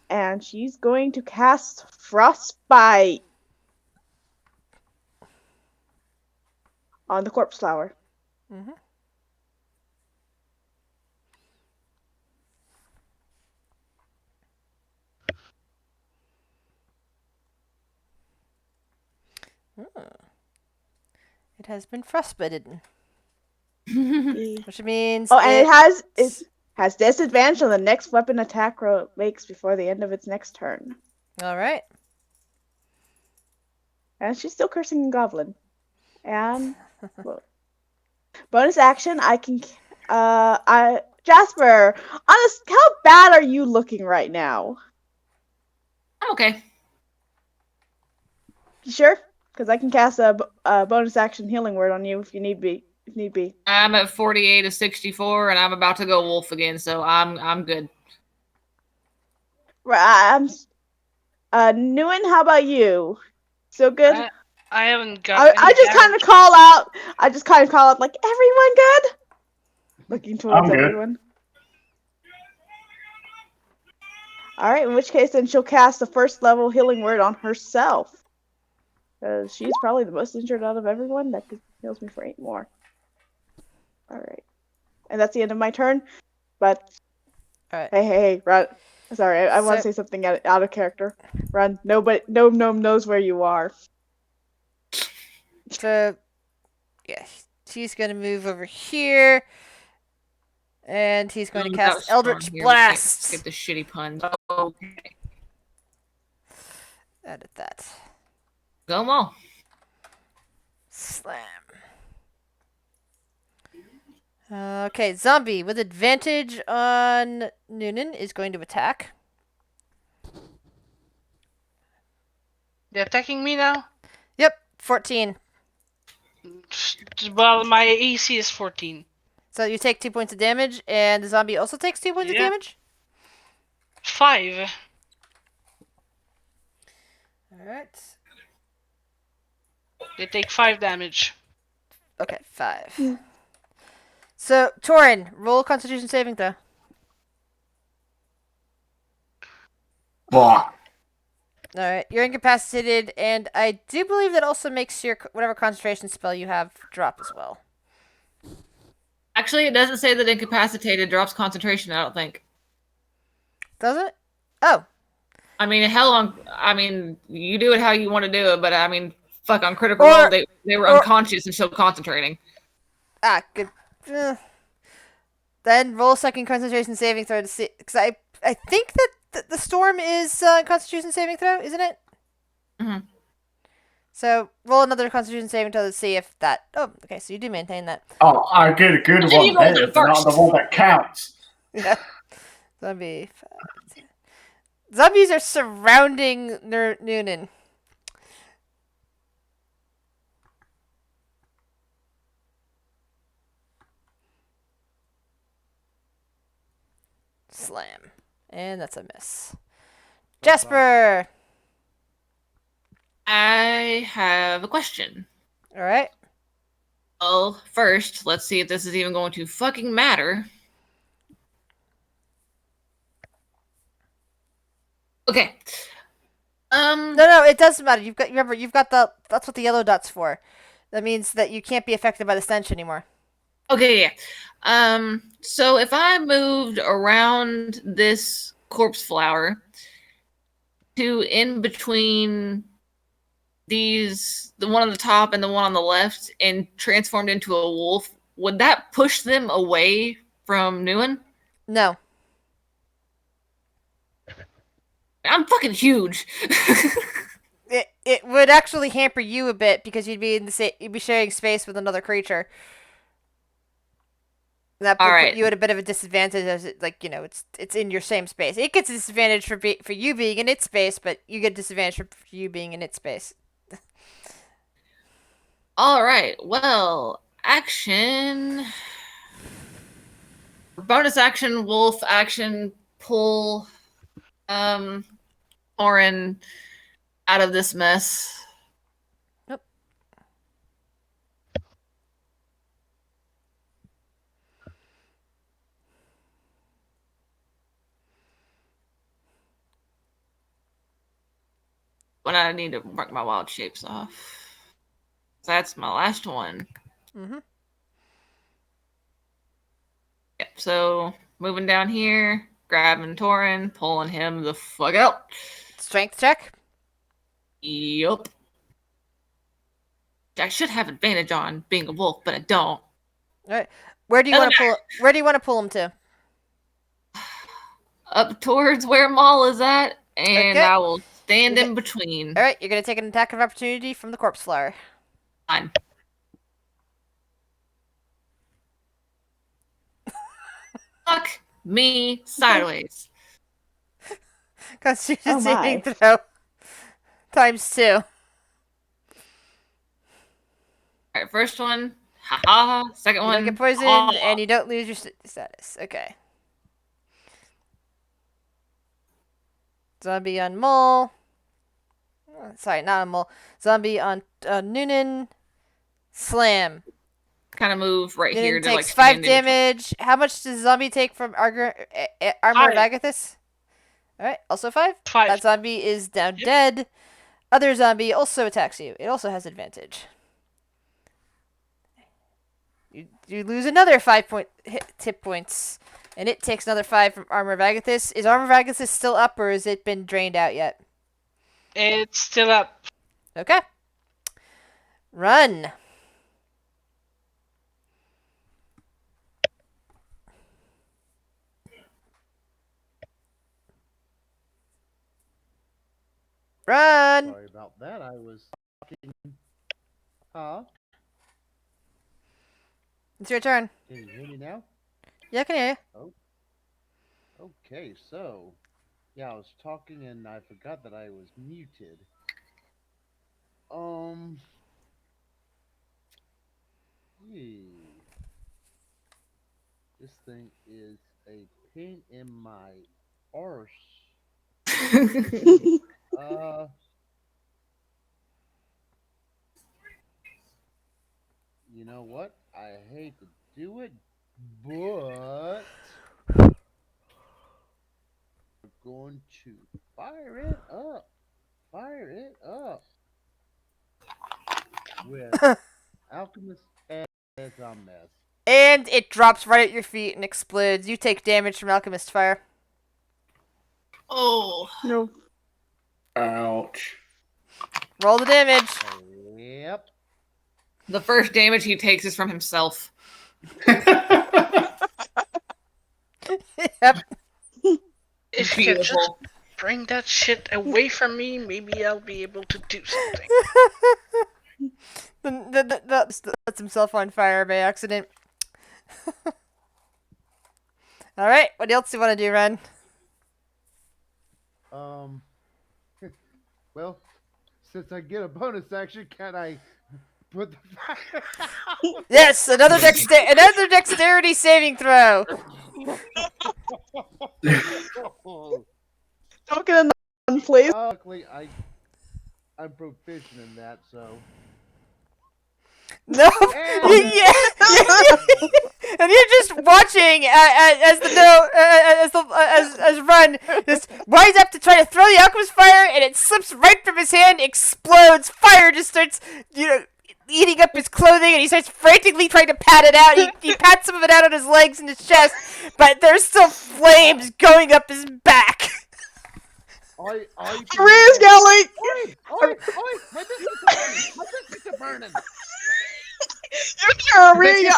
and she's going to cast Frostbite on the corpse flower.
Mm-hmm. It has been frostbitten, which means
Oh, and it has disadvantage on the next weapon attack roll makes before the end of its next turn.
All right.
And she's still cursing in Goblin. And well, bonus action, I can. Jasper, honest, how bad are you looking right now?
I'm okay.
You sure? Because I can cast a bonus action healing word on you if need be.
I'm at 48 of 64, and I'm about to go wolf again, so I'm good.
Right. Nguyen, how about you? Still good?
I haven't got.
I just kind of call out. Like, everyone good? Looking towards
I'm good.
everyone. All right. In which case, then she'll cast the first level healing word on herself. Because she's probably the most injured out of everyone. That heals me for 8 more. All right. And that's the end of my turn. But
All right.
hey, run. Sorry, I want to
So-
say something out of character. Run. Nobody, no gnome knows where you are.
So, yeah, he's going to move over here. And he's going to
Without
cast
Storm
Eldritch
here, we can't
Blast.
skip the shitty puns. Okay.
Edit that.
Go them all.
Slam. Okay, zombie with advantage on Noonan is going to attack.
They're attacking me now?
Yep, 14.
Well, my AC is 14.
So you take 2 points of damage, and the zombie also takes 2 points of
Yeah.
damage?
5.
Alright.
They take 5 damage.
Okay, 5. So, Torin, roll Constitution saving throw.
Blah.
Alright, you're incapacitated, and I do believe that also makes your whatever concentration spell you have drop as well.
Actually, it doesn't say that incapacitated drops concentration, I don't think.
Does it? Oh.
I mean, you do it how you want to do it, but I mean, fuck, on Critical Role, they were unconscious and still concentrating.
Ah, good. Then roll a second concentration saving throw to see, because I think that the storm is Constitution saving throw, isn't it?
Mhm.
So roll another Constitution saving throw to see if that. Oh, okay. So you do maintain that.
Oh, I get a good
But then
one
you rolled
there,
it
but not the
first.
one that counts.
Yeah. Zombie. Zombies are surrounding Noonan. Slam. And that's a miss. Jasper!
I have a question.
Alright.
Well, first, let's see if this is even going to fucking matter. Okay.
No, it doesn't matter. You've got that's what the yellow dot's for. That means that you can't be affected by the stench anymore.
Okay, yeah. So if I moved around this corpse flower to in between these, the one on the top and the one on the left, and transformed into a wolf, would that push them away from Newen?
No.
I'm fucking huge.
It would actually hamper you a bit because you'd be sharing space with another creature. That would put you at a bit of a disadvantage, as it's in your same space. It gets a disadvantage for you being in its space, but you get a disadvantage for you being in its space.
All right. Well, action. Bonus action, wolf action, pull Orin out of this mess.
Nope.
When I need to mark my wild shapes off. That's my last one.
Mm-hmm.
Yep, so moving down here, grabbing Torin, pulling him the fuck out.
Strength check.
Yup. I should have advantage on being a wolf, but I don't.
All right. Where do you want to pull? Where do you want to pull him to?
Up towards where Maul is at, and
Okay.
I will stand in between.
All right, you're gonna take an attack of opportunity from the corpse flower.
Fine. Fuck me sideways.
Constitution saving throw times 2.
Alright, first one. Haha. Second
You
one.
don't get poisoned, and you don't lose your status. Okay. Zombie on Mole. Sorry, not on Mole. Zombie on Noonan. Slam.
kind of move right here
Noonan
to like
takes 5
stand in between.
damage. How much does zombie take from Armor of
5.
Agathis? Alright, also 5.
5.
That zombie is now
Yep.
dead. Other zombie also attacks you. It also has advantage. You lose another 5 hit points. And it takes another 5 from Armor of Agathis. Is Armor of Agathis still up, or has it been drained out yet?
It's still up.
Okay. Run. Run.
Sorry about that. I was talking. Huh?
It's your turn.
Can you hear me now?
Yeah, I can hear you.
Okay, so yeah, I was talking and I forgot that I was muted. Hmm. This thing is a pain in my arse. Uh, you know what? I hate to do it, but we're going to fire it up. Fire it up with Alchemist as a mess.
And it drops right at your feet and explodes. You take damage from Alchemist Fire.
Oh.
No.
Ouch.
Roll the damage.
Yep.
The first damage he takes is from himself.
Yep.
If you can just
Beautiful.
bring that shit away from me, maybe I'll be able to do something.
Sets himself on fire by accident. Alright, what else do you want to do, Ren?
Well, since I get a bonus action, can I put the fire out?
Yes, another dexterity saving throw.
Don't get in the place.
Luckily, I'm proficient in that, so.
No, and you're just watching as Run just winds up to try to throw the alchemist fire, and it slips right from his hand, explodes. Fire just starts, eating up his clothing, and he starts frantically trying to pat it out. He pats some of it out on his legs and his chest, but there's still flames going up his back.
Maria's yelling.
Oi! My biscuits are burning!
You hear Maria.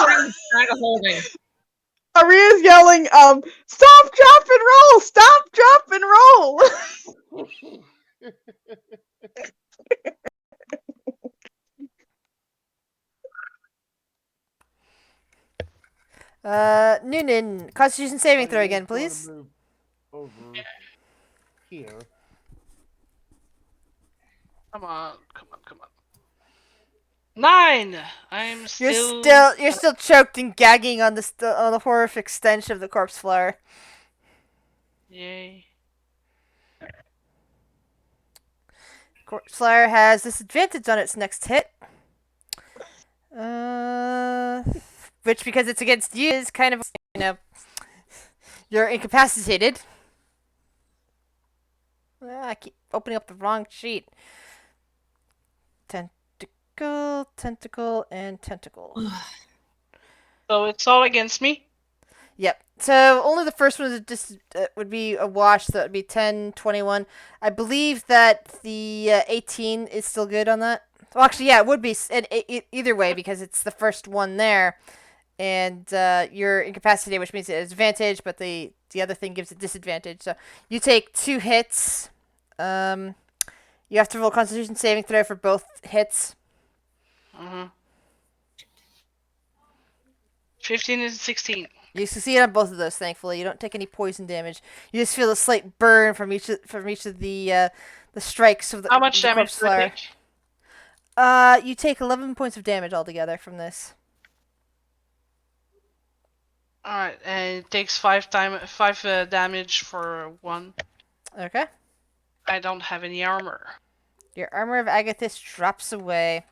Maria's yelling. Stop, drop, and roll. Stop, drop, and roll.
Noonan, Constitution saving throw again, please.
Move over here.
Come on. 9! I'm still...
You're still choked and gagging on the horrific stench of the corpse flower.
Yay.
Corpse flower has disadvantage on its next hit. Which, because it's against you, is kind of, you're incapacitated. I keep opening up the wrong sheet. Tentacle, and tentacle.
So it's all against me?
Yep. So only the first one would be a wash, so that would be 10, 21. I believe that the 18 is still good on that. Well, actually, yeah, it would be either way, because it's the first one there. And you're incapacitated, which means it has advantage, but the other thing gives it disadvantage. So you take 2 hits. You have to roll Constitution saving throw for both hits.
15 and 16.
You succeed on both of those, thankfully. You don't take any poison damage. You just feel a slight burn from each of the strikes of the
How much
the
damage
corpse
do I
flower.
take?
You take 11 points of damage altogether from this.
Alright, and it takes 5 damage for 1.
Okay.
I don't have any armor.
Your armor of Agathis drops away.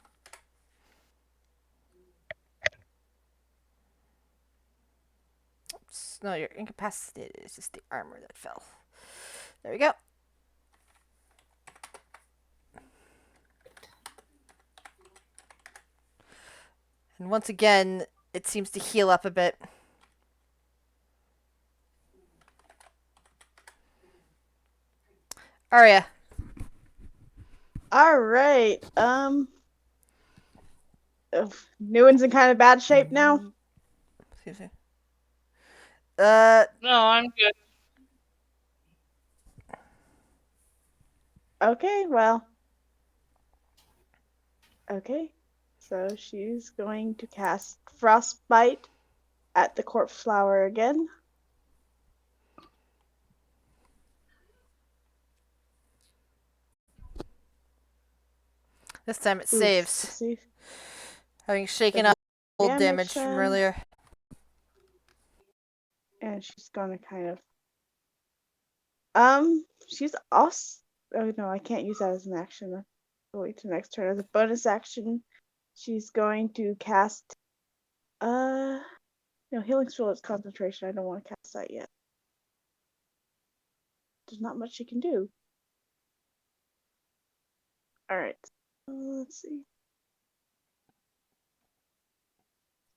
No, you're incapacitated. It's just the armor that fell. There we go. And once again, it seems to heal up a bit. Arya.
All right. Newen's in kind of bad shape now.
Excuse me.
No, I'm good.
Okay, well. Okay. So she's going to cast Frostbite at the corpse flower again.
This time it
Ooh,
saves.
see.
Having shaken
Does
up old
damage
damage from
then?
earlier.
And she's gonna kind of she's also, oh no, I can't use that as an action. I'll wait till next turn. As a bonus action, she's going to cast no, healing spell is concentration. I don't want to cast that yet. There's not much she can do. Alright. Let's see.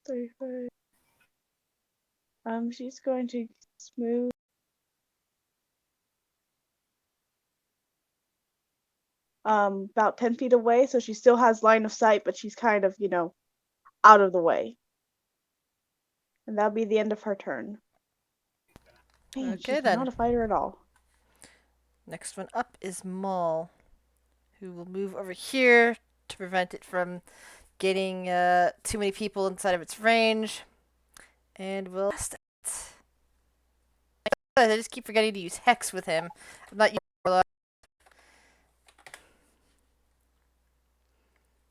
35. She's going to smooth about 10 feet away, so she still has line of sight, but she's kind of, out of the way. And that'll be the end of her turn. Man,
Okay,
she's
then.
not a fighter at all.
Next one up is Maul, who will move over here to prevent it from getting too many people inside of its range. And we'll cast it. I just keep forgetting to use Hex with him. I'm not using Warlock.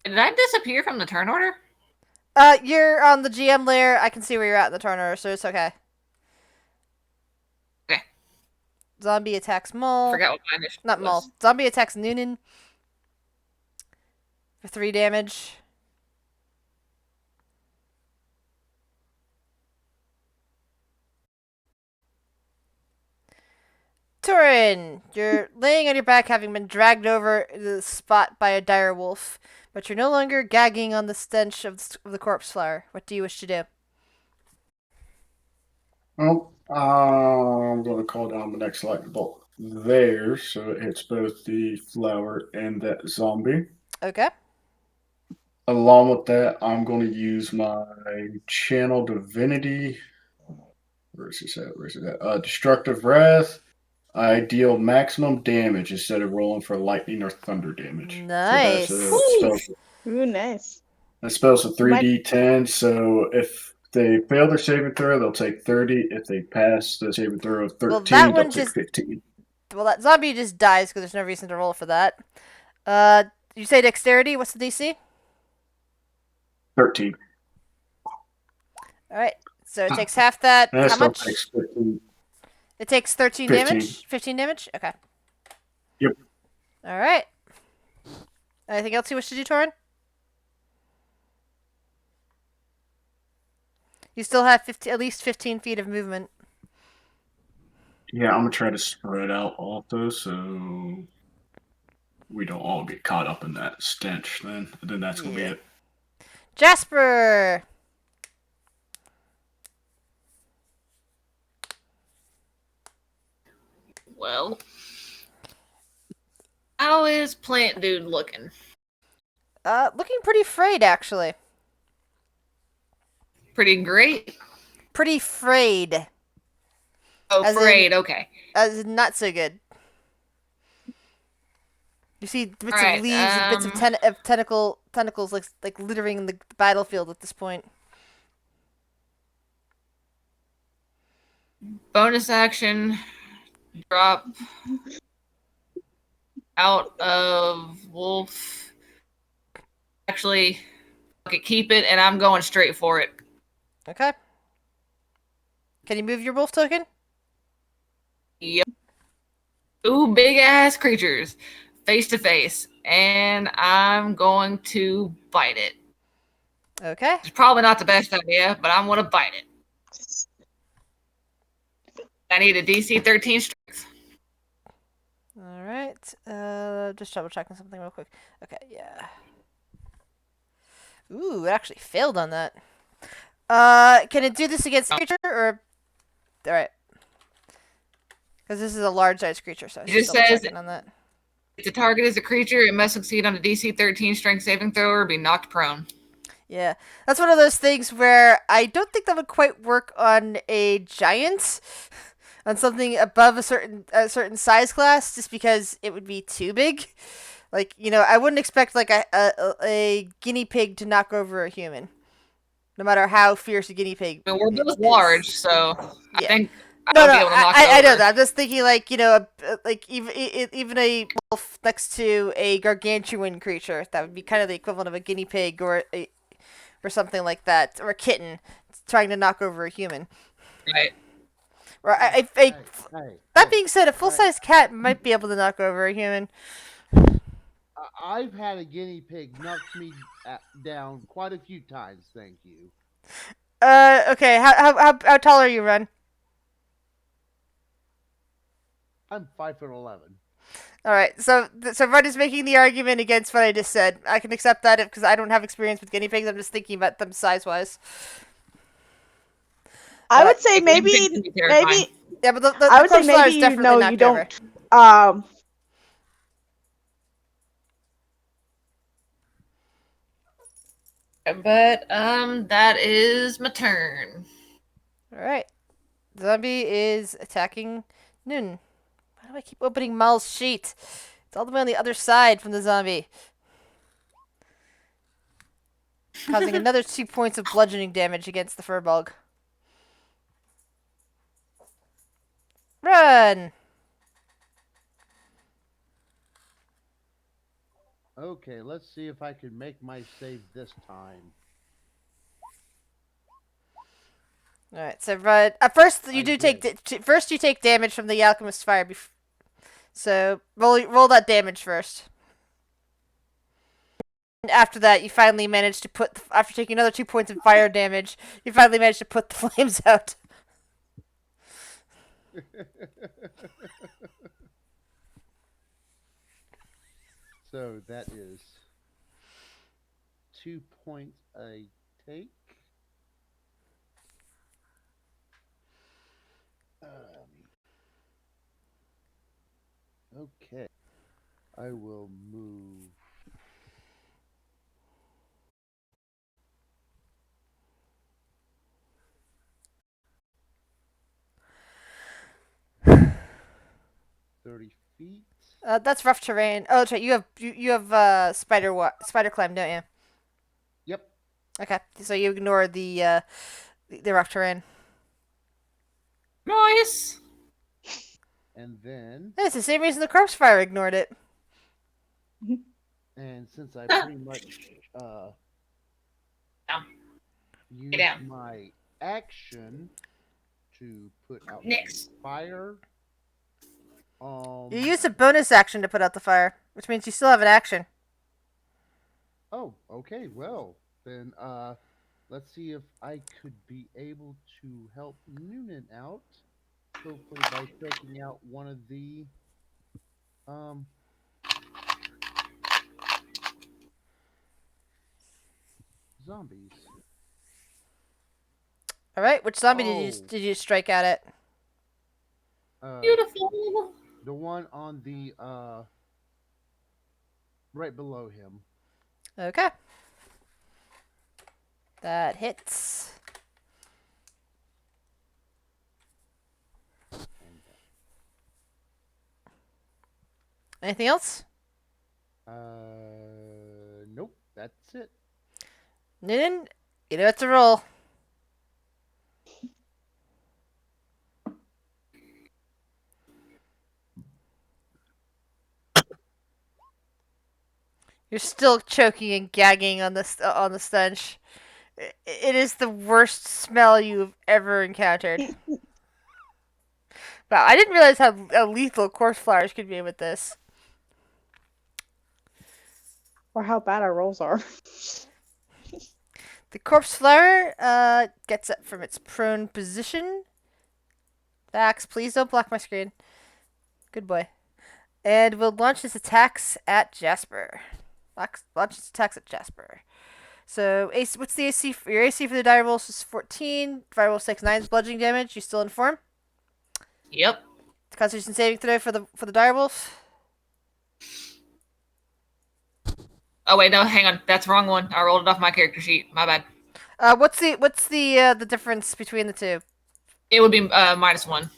Did I disappear from the turn order?
You're on the GM layer. I can see where you're at in the turn order, so it's okay.
Okay.
Zombie attacks Maul.
Forgot what my initial
Not
was.
Maul. Zombie attacks Noonan for 3 damage. Turin, you're laying on your back, having been dragged over the spot by a dire wolf, but you're no longer gagging on the stench of the corpse flower. What do you wish to do?
Well, I'm going to call down the next lightning bolt there, so it hits both the flower and that zombie.
Okay.
Along with that, I'm going to use my channel divinity. Where is this at? Where is it at? Destructive wrath. I deal maximum damage instead of rolling for lightning or thunder damage.
Nice.
So
Ooh, nice.
that spell's a 3d10. So if they fail their saving throw, they'll take 30. If they pass the saving throw of 13,
Well, that
they'll
one
take
just
15.
Well, that zombie just dies because there's no reason to roll for that. You say dexterity? What's the DC?
13.
All right. So it takes half that.
And that
How
still
much?
takes 15.
It takes 13
15.
damage. 15 damage. Okay.
Yep.
All right. Anything else you wish to do, Torin? You still have at least 15 feet of movement.
Yeah, I'm gonna try to spread out also, so we don't all get caught up in that stench. Then that's gonna be
Yeah.
it.
Jasper.
Well, how is Plant Dude looking?
Looking pretty frayed actually.
Pretty great.
Pretty frayed.
Oh,
As in-
afraid. Okay.
Not so good. You see bits
Alright,
of leaves and bits of tentacles like littering the battlefield at this point.
Bonus action. Drop out of wolf. Actually, okay, keep it, and I'm going straight for it.
Okay. Can you move your wolf token?
Yep. Two big ass creatures, face to face, and I'm going to bite it.
Okay.
It's probably not the best idea, but I'm gonna bite it. I need a DC 13 strength.
All right. Just double checking something real quick. Okay, yeah. Ooh, it actually failed on that. Can it do this against a creature or? All right. Because this is a large-sized creature, so I
It
was
just
double
says
checking on that.
if the target is a creature, it must succeed on a DC 13 strength saving throw or be knocked prone.
Yeah, that's one of those things where I don't think that would quite work on a giant, on something above a certain size class, just because it would be too big. Like, I wouldn't expect like a guinea pig to knock over a human, no matter how fierce a guinea pig
I mean, we're both
is.
large, so I
Yeah.
think I
No,
would
no,
be able to knock
I
it
know
over.
that. I'm just thinking, like, like even a wolf next to a gargantuan creature, that would be kind of the equivalent of a guinea pig or something like that, or a kitten trying to knock over a human.
Right.
Or
Hey,
that
hey,
being said, a full-size cat might be able to knock over a human.
I've had a guinea pig knock me down quite a few times. Thank you.
Okay. How tall are you, Ren?
I'm 5'11".
All right. So Ren is making the argument against what I just said. I can accept that because I don't have experience with guinea pigs. I'm just thinking about them size-wise.
I would say
Yeah, guinea pigs
maybe
can be terrifying.
Yeah, but the
I would say
corpse flower
maybe
is definitely
you
knocked over.
don't
But that is my turn.
All right. Zombie is attacking Noon. Why do I keep opening Mal's sheet? It's all the way on the other side from the zombie. Causing another 2 points of bludgeoning damage against the furbug. Run!
Okay, let's see if I can make my save this time.
All right, so run. First, you
I
do
did.
first you take damage from the alchemist's fire. So roll that damage first. And after that, you finally manage to put. After taking another 2 points of fire damage, you finally manage to put the flames out.
So that is 2 points I take. Okay. I will move. $30 feet.
That's rough terrain. Oh, that's right. You have spider climb, don't you?
Yep.
Okay, so you ignore the rough terrain.
Nice.
And then,
It's the same reason the corpse fire ignored it.
and since I pretty much used
down.
my action to put out
Next.
fire,
You used a bonus action to put out the fire, which means you still have an action.
oh, okay. Well, then let's see if I could be able to help Noonan out. Hopefully by taking out one of the zombies.
All right, which zombie
Oh.
did you strike out at?
Beautiful.
The one on the right below him.
Okay, that hits. Anything else?
Nope, that's it.
Noonan, you know it's a roll. You're still choking and gagging on the stench. It is the worst smell you've ever encountered. Wow, I didn't realize how lethal corpse flowers could be with this.
or how bad our rolls are.
The corpse flower gets up from its prone position Dax, please don't block my screen. Good boy. And we'll launch his attacks at Jasper. Launch his attacks at Jasper. So, what's the AC? Your AC for the dire wolves is 14. Dire wolf takes 9 bludgeoning damage. You still in form?
Yep.
Constitution saving throw for the dire wolf.
Oh wait, no, hang on. That's the wrong one. I rolled it off my character sheet. My bad.
What's the difference between the two?
It would be -1.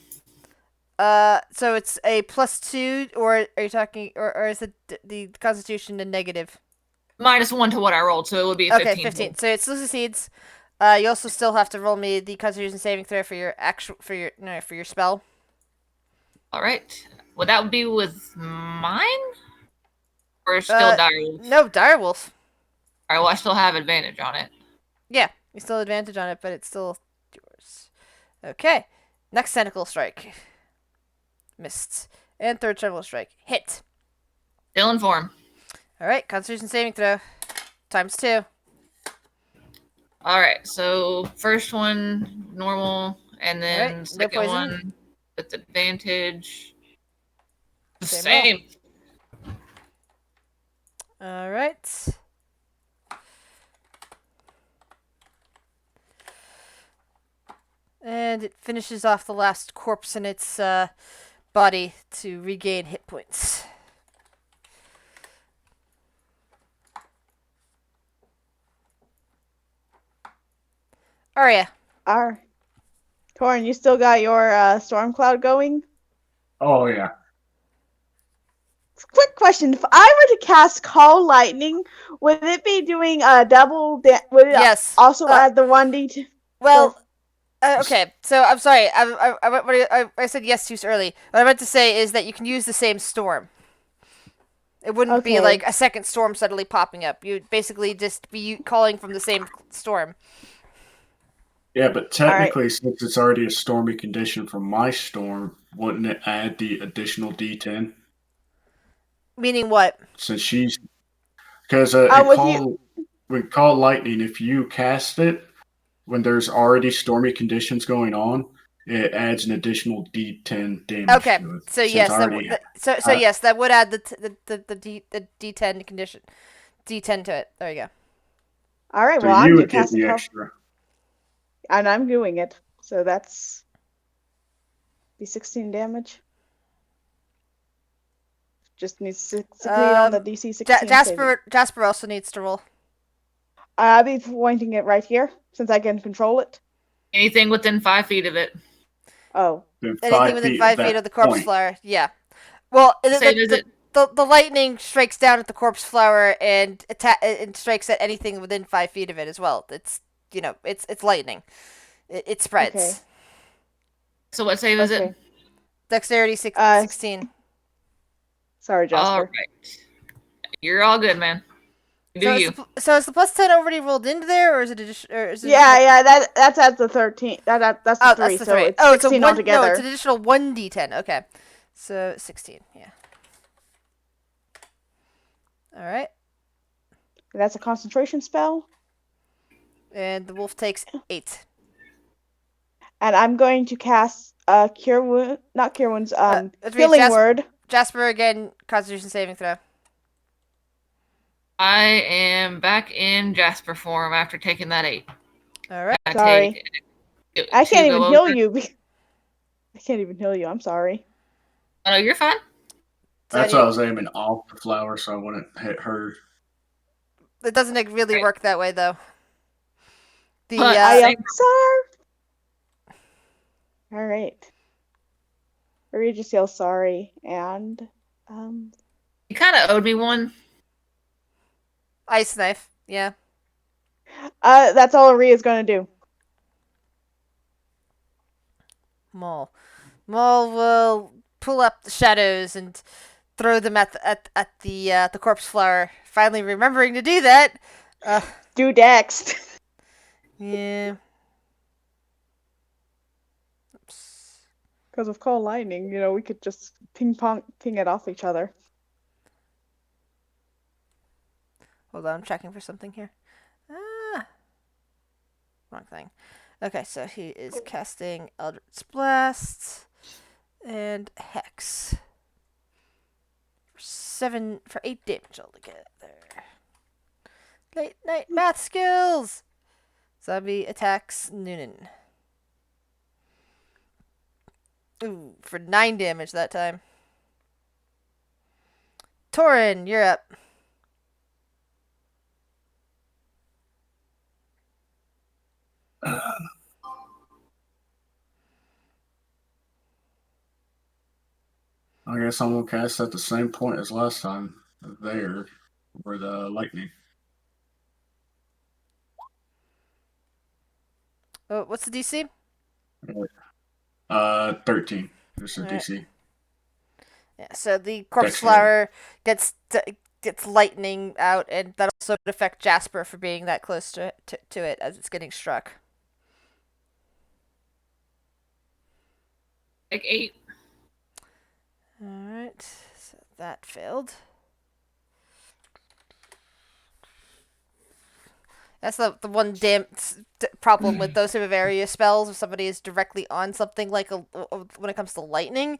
So it's a +2, or are you talking, or is it the Constitution a negative?
-1 to what I rolled, so it would be a 15.
Okay, 15. So it still succeeds. You also still have to roll me the Constitution saving throw for your for your spell.
All right. Well, that would be with mine, or still dire.
No, direwolf.
All right. Well, I still have advantage on it.
Yeah, you still have advantage on it, but it's still yours. Okay, next tentacle strike. Missed. And third tentacle strike. Hit.
Still in form.
All right, Constitution saving throw ×2.
All right. So first one normal, and then
Alright, no
second
poison.
one with advantage.
Same
Same.
All right. And it finishes off the last corpse in its body to regain hit points. Arya.
Torin, you still got your storm cloud going?
Oh yeah.
Quick question: if I were to cast Call Lightning, would it be doing a double? Would it
Yes.
also add the 1d?
Well, okay. So I'm sorry. I said yes too early. What I meant to say is that you can use the same storm. It wouldn't be
Okay.
like a second storm suddenly popping up. You'd basically just be calling from the same storm.
Yeah, but technically, since it's already a stormy condition from my storm, wouldn't it add the additional D10?
Meaning what?
Since she's because we call lightning. If you cast it when there's already stormy conditions going on, it adds an additional D10 damage.
Okay,
to it,
so
since
yes,
already,
yes, that would add the D10 condition, D10 to it. There you go.
All right.
so
Well, I'm
you
going
would
to
get
cast
the
a call,
extra.
and I'm doing it. So that's be 16 damage. Just needs to succeed on the DC 16.
Jasper also needs to roll.
I'll be pointing it right here since I can control it.
Anything within 5 feet of it.
Oh,
Then
Anything within 5 feet
that
of the corpse
point.
flower, yeah. Well,
Same as it.
the lightning strikes down at the corpse flower and strikes at anything within 5 feet of it as well. It's it's lightning. It spreads.
Okay.
So what save is
okay.
it?
Dexterity 16.
Sorry, Jasper.
All right. You're all good, man. Do
So
you?
is the +10 already rolled into there, or is it
Yeah, that's at the 13. That's the 3.
That's the
so
3.
it's
Oh,
16
no,
altogether.
it's an additional 1d10. Okay, so 16. Yeah. All right,
That's a concentration spell,
and the wolf takes 8.
and I'm going to cast cure wound, not cure wounds,
That means
healing word.
Jasper again. Constitution saving throw.
I am back in Jasper form after taking that 8.
All right.
Sorry. I can't even heal you. I can't even heal you. I'm sorry.
Oh, no, you're fine.
That's why I was aiming off the flower so I wouldn't hit her.
It doesn't really work that way though.
I am sorry. All right. Regis yells sorry, and
You kind of owed me one.
Ice knife. Yeah.
that's all Aria's gonna do.
Maul will pull up the shadows and throw them at the corpse flower. Finally remembering to do that.
Do Dex.
Yeah. Oops.
Because of Call Lightning, we could just ping it off each other.
Hold on, I'm checking for something here. Wrong thing. Okay, so he is casting Eldritch Blast and Hex. For 8 damage altogether. Late night math skills! Zombie attacks Noonan. Ooh, for 9 damage that time. Torin, you're up.
I guess I'm gonna cast at the same point as last time. There, for the lightning.
Oh, what's the DC?
13. There's a
Alright.
DC.
Yeah, so the corpse
Dexterity.
flower gets lightning out, and that also would affect Jasper for being that close to it as it's getting struck.
Like 8.
Alright, so that failed. That's the one problem with those type of area spells. If somebody is directly on something like when it comes to lightning,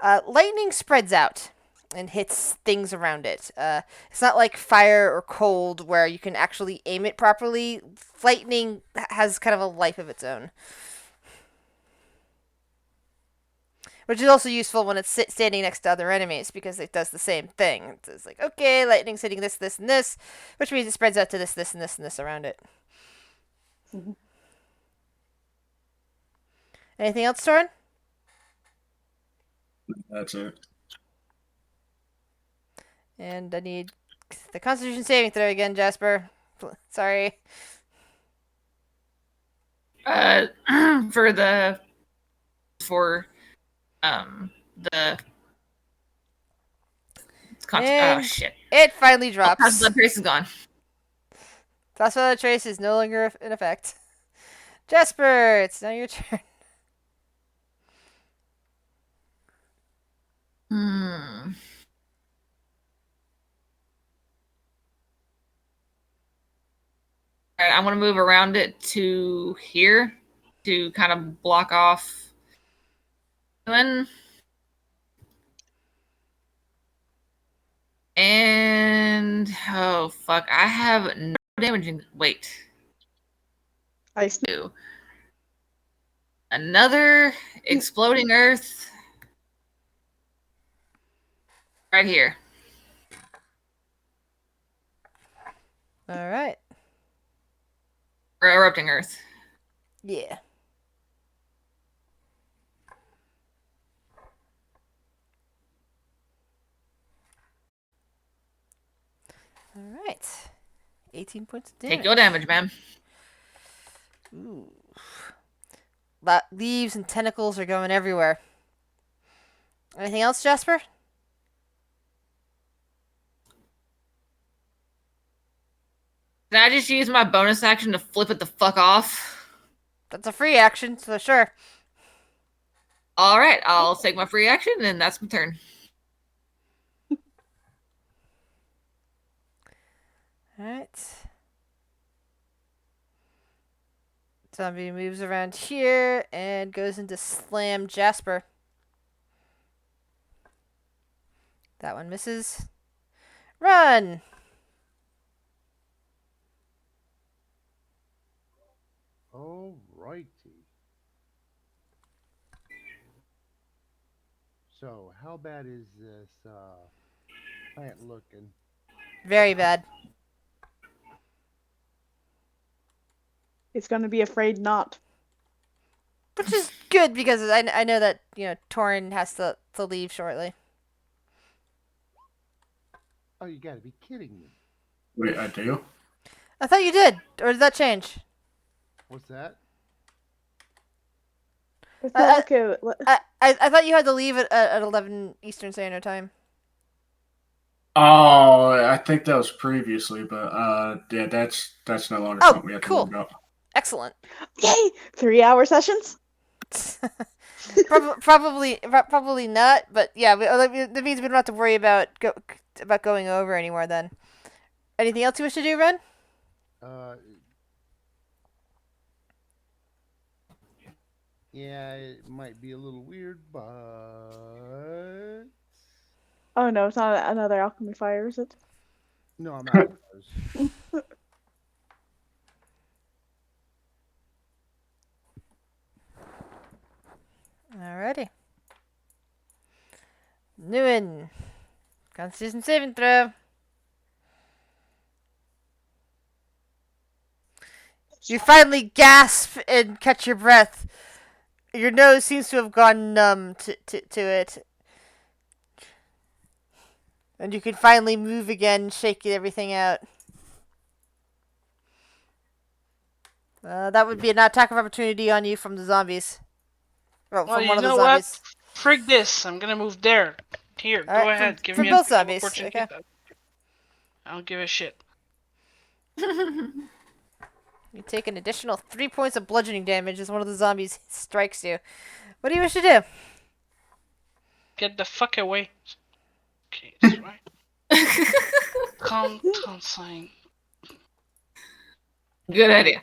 lightning spreads out and hits things around it. It's not like fire or cold where you can actually aim it properly. Lightning has kind of a life of its own. Which is also useful when it's standing next to other enemies because it does the same thing. It's like, okay, lightning's hitting this, this, and this, which means it spreads out to this, this, and this, and this around it.
Mhm.
Anything else, Torin?
That's it.
And I need the Constitution saving throw again, Jasper. Sorry.
For the the oh shit.
It finally
Oh,
drops.
the trace is gone.
Tossfeather Trace is no longer in effect. Jasper, it's now your turn.
All right, I'm gonna move around it to here to kind of block off. And oh fuck, I have no damaging. Wait,
I
do another exploding earth right here.
All right.
Or erupting earth.
Yeah. All right. 18 points of damage.
Take your damage, man.
Ooh. Leaves and tentacles are going everywhere. Anything else, Jasper?
Can I just use my bonus action to flip it the fuck off?
That's a free action, so sure.
All right, I'll take my free action, and that's my turn.
All right. Zombie moves around here and goes into slam Jasper. That one misses. Run!
Alrighty. So, how bad is this plant looking?
Very bad.
It's gonna be afraid not.
Which is good because I know that, Torin has to leave shortly.
Oh, you gotta be kidding me.
Wait, I do?
I thought you did. Or did that change?
What's that?
Okay.
I thought you had to leave at 11 Eastern Standard Time.
Oh, I think that was previously, but yeah, that's no longer something we have to
cool.
worry about.
Excellent.
Yay! 3-hour sessions?
Probably not, but yeah, that means we don't have to worry about going over anymore then. Anything else you wish to do, Ren?
Yeah, it might be a little weird, but
Oh no, it's not another alchemy fire, is it?
no, I'm out of those.
Alrighty. Nguyen. Constitution saving throw. You finally gasp and catch your breath. Your nose seems to have gone numb to it. And you can finally move again, shaking everything out. That would be an attack of opportunity on you from the zombies. Well,
Well,
from
you
one of the
know what?
zombies.
Frig this. I'm gonna move there. Here, go
Alright,
ahead. Give
for
me
both
an
zombies.
opportunity.
Okay.
I don't give a shit.
You take an additional 3 points of bludgeoning damage as one of the zombies strikes you. What do you wish to do?
Get the fuck away. Okay, that's right. Content sign.
Good idea.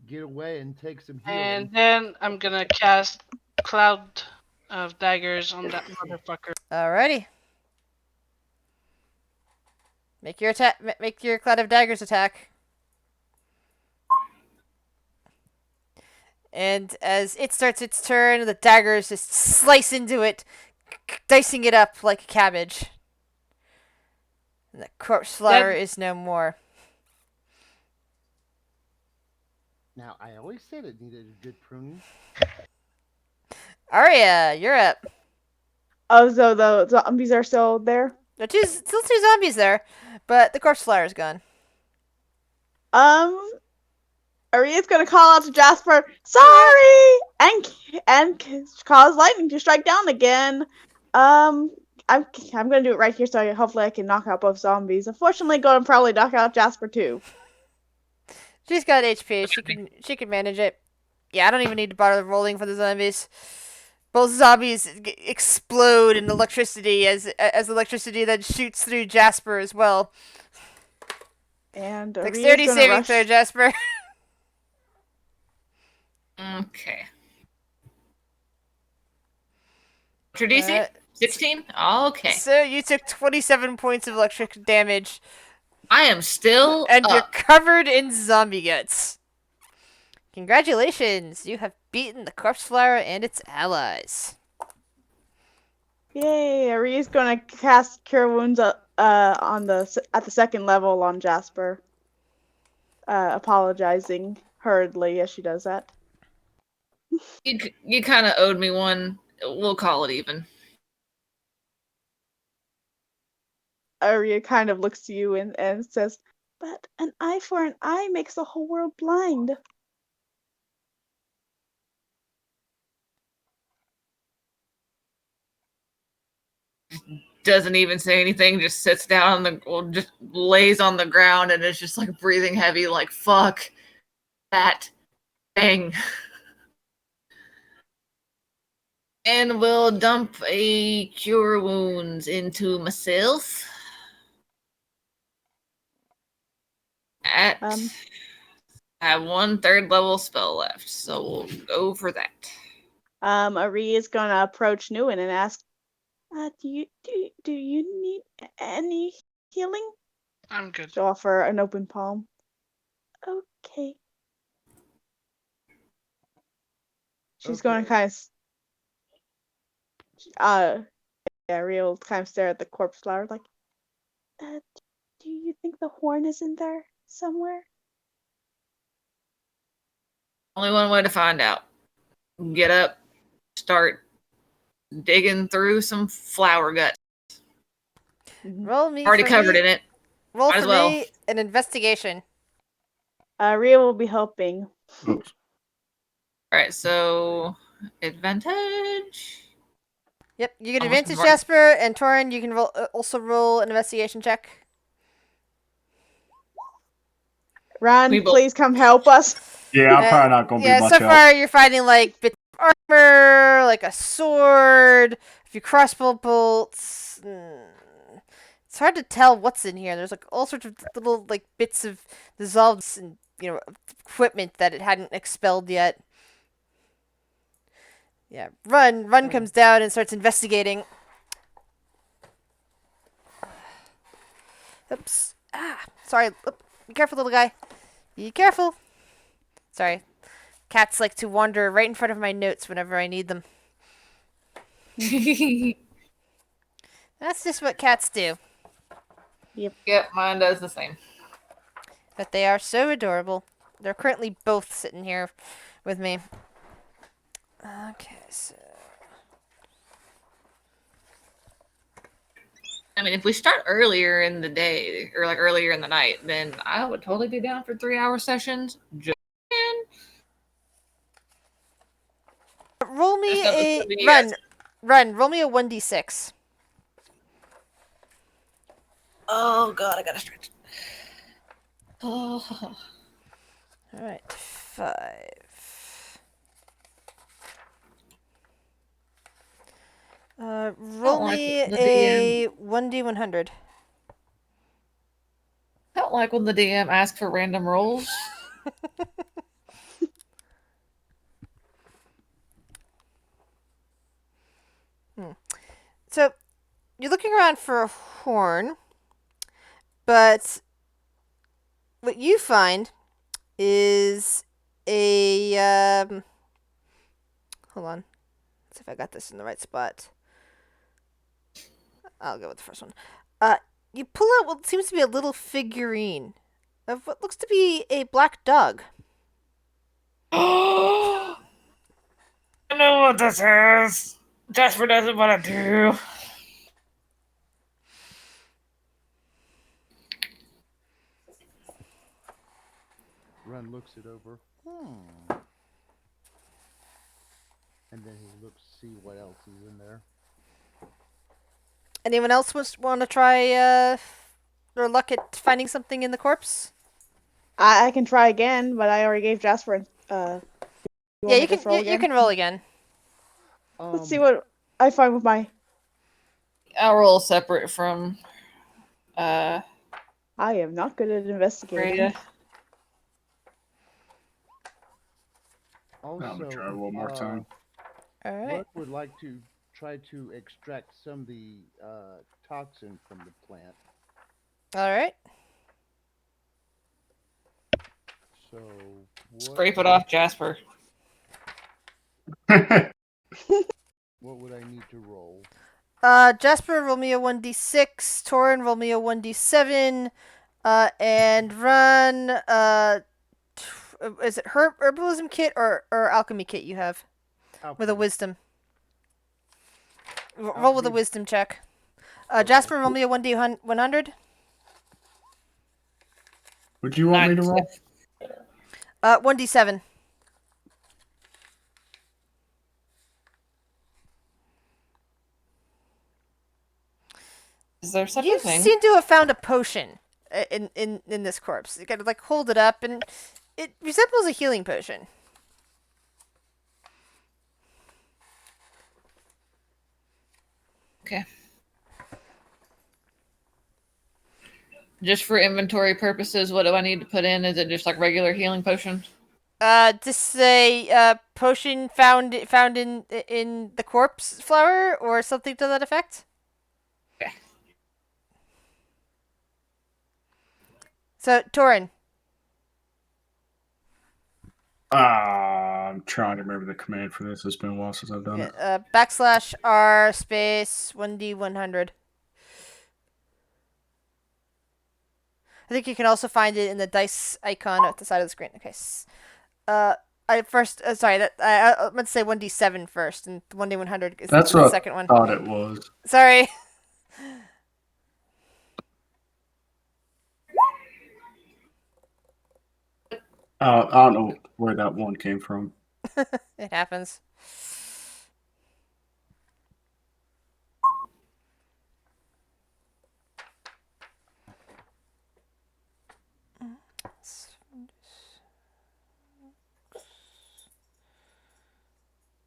Get away and take some healing.
And then I'm gonna cast Cloud of Daggers on that motherfucker.
Alrighty. Make your attack. Make your Cloud of Daggers attack. And as it starts its turn, the daggers just slice into it, dicing it up like a cabbage. And the corpse flower is no more.
Now, I always said it needed a good pruning.
Arya, you're up.
Oh, so the zombies are still there?
There's still two zombies there, but the corpse flower is gone.
Aria's gonna call out to Jasper, sorry, and cause lightning to strike down again. I'm gonna do it right here, so hopefully I can knock out both zombies. Unfortunately, gonna probably knock out Jasper too.
She's got HP. She can manage it. Yeah, I don't even need to bother rolling for the zombies. Both zombies explode in electricity as electricity then shoots through Jasper as well.
And
Dexterity saving throw, Jasper.
Okay. What's your DC? 16? Okay.
So you took 27 points of electric damage.
I am still
And
up.
you're covered in zombie guts. Congratulations! You have beaten the corpse flower and its allies.
Yay! Aria's gonna cast Cure Wounds at the second level on Jasper. Apologizing hurriedly as she does that.
You kind of owed me one. We'll call it even.
Aria kind of looks to you and says, "But an eye for an eye makes the whole world blind."
Doesn't even say anything, just sits down just lays on the ground and is just like breathing heavy, like fuck that thing. And we'll dump a cure wounds into myself. I have 1/3 level spell left, so we'll go for that.
Aria's gonna approach Nguyen and ask, do you need any healing?"
I'm good.
She'll offer an open palm. Okay. She's going to kind of, Aria will kind of stare at the corpse flower like, do you think the horn is in there somewhere?
Only one way to find out. Get up, start digging through some flower guts.
Roll me.
Already covered in it.
Roll
Might
for
as well.
me an investigation.
Aria will be helping.
Oops.
Alright, so advantage.
Yep, you get
Almost
advantage,
right.
Jasper, and Torin, you can also roll an investigation check.
Ron,
We both-
please come help us.
Yeah, I'm probably not gonna be much
so
help.
far you're finding like bits of armor, like a sword, a few crossbow bolts. It's hard to tell what's in here. There's like all sorts of little like bits of dissolved and equipment that it hadn't expelled yet. Yeah, Run comes down and starts investigating. Oops. Sorry. Oop. Be careful, little guy. Be careful. Sorry. Cats like to wander right in front of my notes whenever I need them. That's just what cats do.
Yep, mine does the same.
But they are so adorable. They're currently both sitting here with me. Okay, so...
I mean, if we start earlier in the day or like earlier in the night, then I would totally be down for 3-hour sessions.
Roll me
Just
a...
notice the yes.
Run. Roll me a 1d6.
Oh god, I gotta stretch. Oh.
Alright, 5. Roll
like
me
the
a 1d100.
I don't like when the DM asks for random rolls.
So, you're looking around for a horn, but what you find is a hold on. Let's see if I got this in the right spot. I'll go with the first one. You pull out what seems to be a little figurine of what looks to be a black dog.
I know what this is. Jasper doesn't want to do.
Run looks it over. And then he looks to see what else is in there.
Anyone else want to try their luck at finding something in the corpse?
I can try again, but I already gave Jasper.
Yeah, you can roll again.
Let's see what I find with my.
I'll roll separate from.
I am not good at investigating.
Rita.
Also,
I'm gonna try one more time.
All right.
Ruck would like to try to extract some of the toxin from the plant.
All right.
So
Scrape it off, Jasper.
What would I need to roll?
Jasper, roll me a 1d6. Torin, roll me a 1d7. And Run, is it herbalism kit or alchemy kit you have? With a wisdom. Roll with a wisdom check. Jasper, roll me a 1d100.
Would you want me to roll?
1d7.
Is there such
You
a thing?
seem to have found a potion in this corpse. You gotta like hold it up, and it resembles a healing potion.
Okay. Just for inventory purposes, what do I need to put in? Is it just like regular healing potion?
Just say potion found in the corpse flower or something to that effect.
Okay.
So Torin.
I'm trying to remember the command for this. It's been a while since I've done it.
/R space 1d100. I think you can also find it in the dice icon at the side of the screen. Okay. I first sorry that I meant to say 1d7 first, and 1d100 is
That's
the
what
second one.
I thought it was.
Sorry.
I don't know where that one came from.
It happens.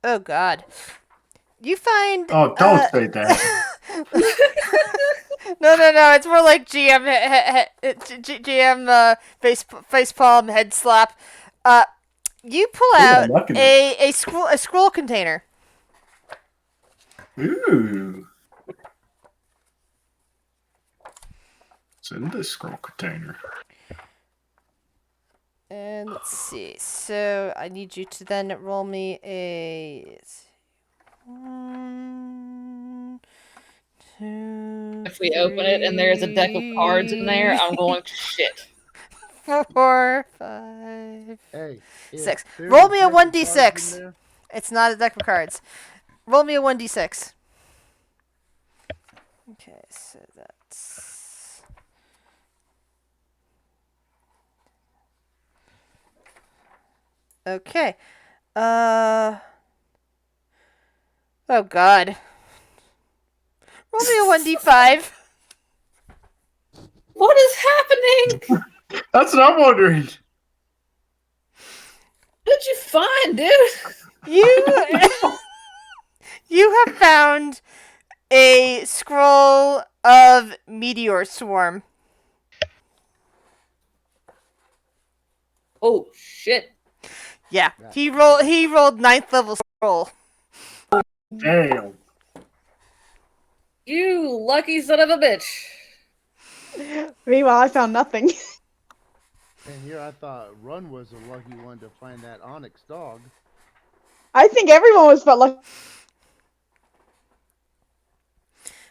Oh God. You find.
Oh, don't say that.
No. It's more like GM face palm head slap. You pull out
I'm liking
a scroll container.
Ooh. It's in this scroll container.
And let's see. So I need you to then roll me a. Let's see. 1, 2,
If we open it and there's a deck of cards in there, I'm
3,
going to shit.
4, 5,
Hey, if
6.
there's
Roll
a
me a
deck of cards in
1d6.
there,
It's not a deck of cards. Roll me a 1d6. Okay, so that's. Okay. Oh God. Roll me a 1d5.
What is happening?
That's what I'm wondering.
What did you find, dude?
You. You have found a scroll of meteor swarm.
Oh shit!
Yeah,
That's
he rolled 9th level scroll.
Damn.
You lucky son of a bitch.
Meanwhile, I found nothing.
and here I thought Run was a lucky one to find that onyx dog.
I think everyone was felt like.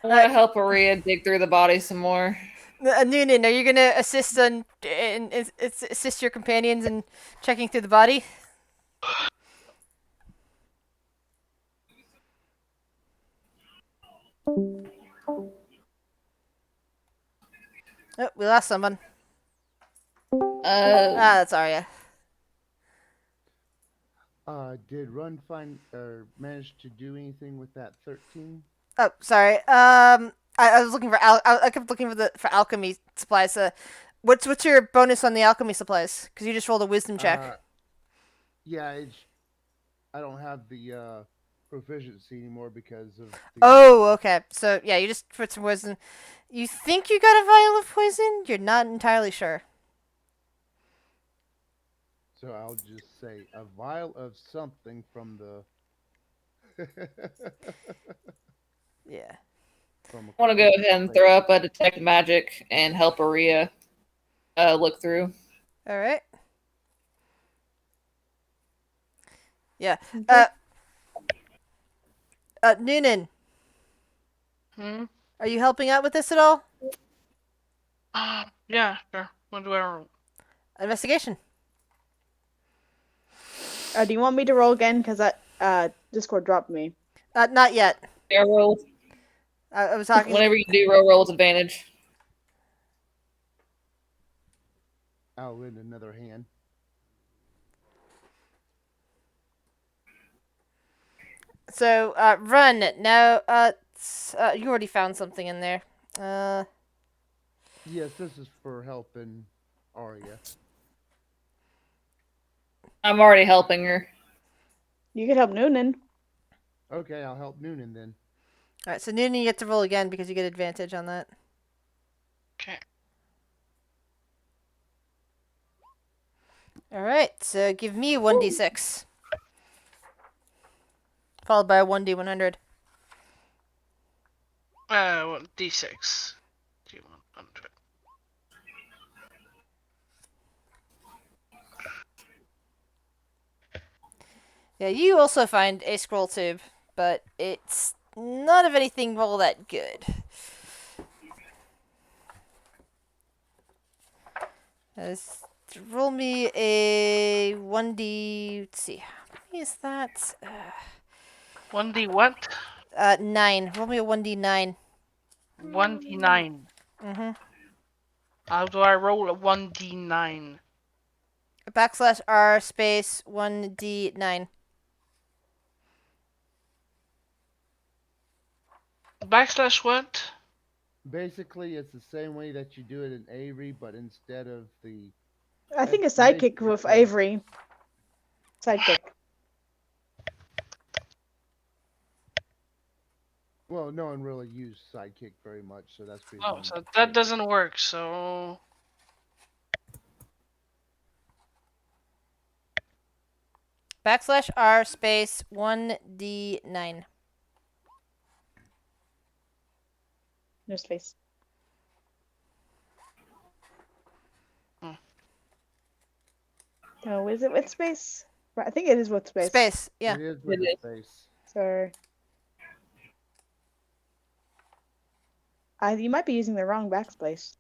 I want to help Aria dig through the body some more.
Noonan, are you gonna assist assist your companions in checking through the body? Oh, we lost someone. That's Arya.
Did Run find or manage to do anything with that 13?
Oh, sorry. I was looking for I kept looking for alchemy supplies. What's your bonus on the alchemy supplies? Because you just rolled a wisdom check.
Yeah, I don't have the proficiency anymore because of.
Oh, okay. So yeah, you just put some wisdom. You think you got a vial of poison? You're not entirely sure.
So I'll just say a vial of something from the.
Yeah.
from
I want to go ahead and throw up a detect magic and help Aria look through.
All right. Yeah.
Okay.
Noonan,
Hmm?
are you helping out with this at all?
Yeah, sure. What do I roll?
Investigation.
Do you want me to roll again? Because that Discord dropped me.
Not yet.
Yeah, roll.
I was talking.
Whenever you do roll with advantage.
I'll lend another hand.
So, run. Now, you already found something in there.
Yes, this is for helping Arya.
I'm already helping her.
You could help Noonan.
Okay, I'll help Noonan then.
Alright, so Noonan, you get to roll again because you get advantage on that.
Okay.
Alright, so give me 1d6. Followed by a 1d100.
D6. D100.
Yeah, you also find a scroll tube, but it's not of anything all that good. Roll me a 1d. Let's see, how many is that?
1D what?
9. Roll me a 1d9.
1D9.
Mm-hmm.
How do I roll a 1D9?
/R space 1d9.
Backslash what?
Basically, it's the same way that you do it in Avery, but instead of the.
I think a
exclamation,
sidekick with
it's
Avery. Sidekick.
Well, no one really used sidekick very much, so that's pretty.
Oh, so that doesn't work, so.
/R space 1d9.
No space.
Hmm.
Oh, is it with space? I think it is with space.
Space. Yeah.
It is with
It
a
is.
space.
Sorry. You might be using the wrong backspace.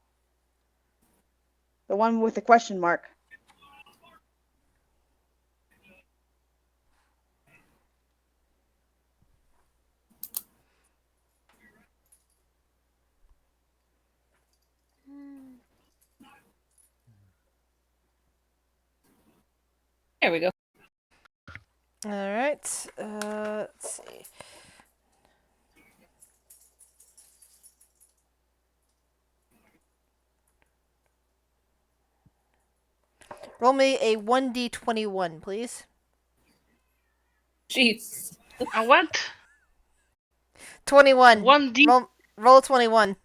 The one with the question mark.
There we go.
All right. Let's see. Roll me a 1d21, please.
Jeez.
A what?
21.
1D?
Roll a 21.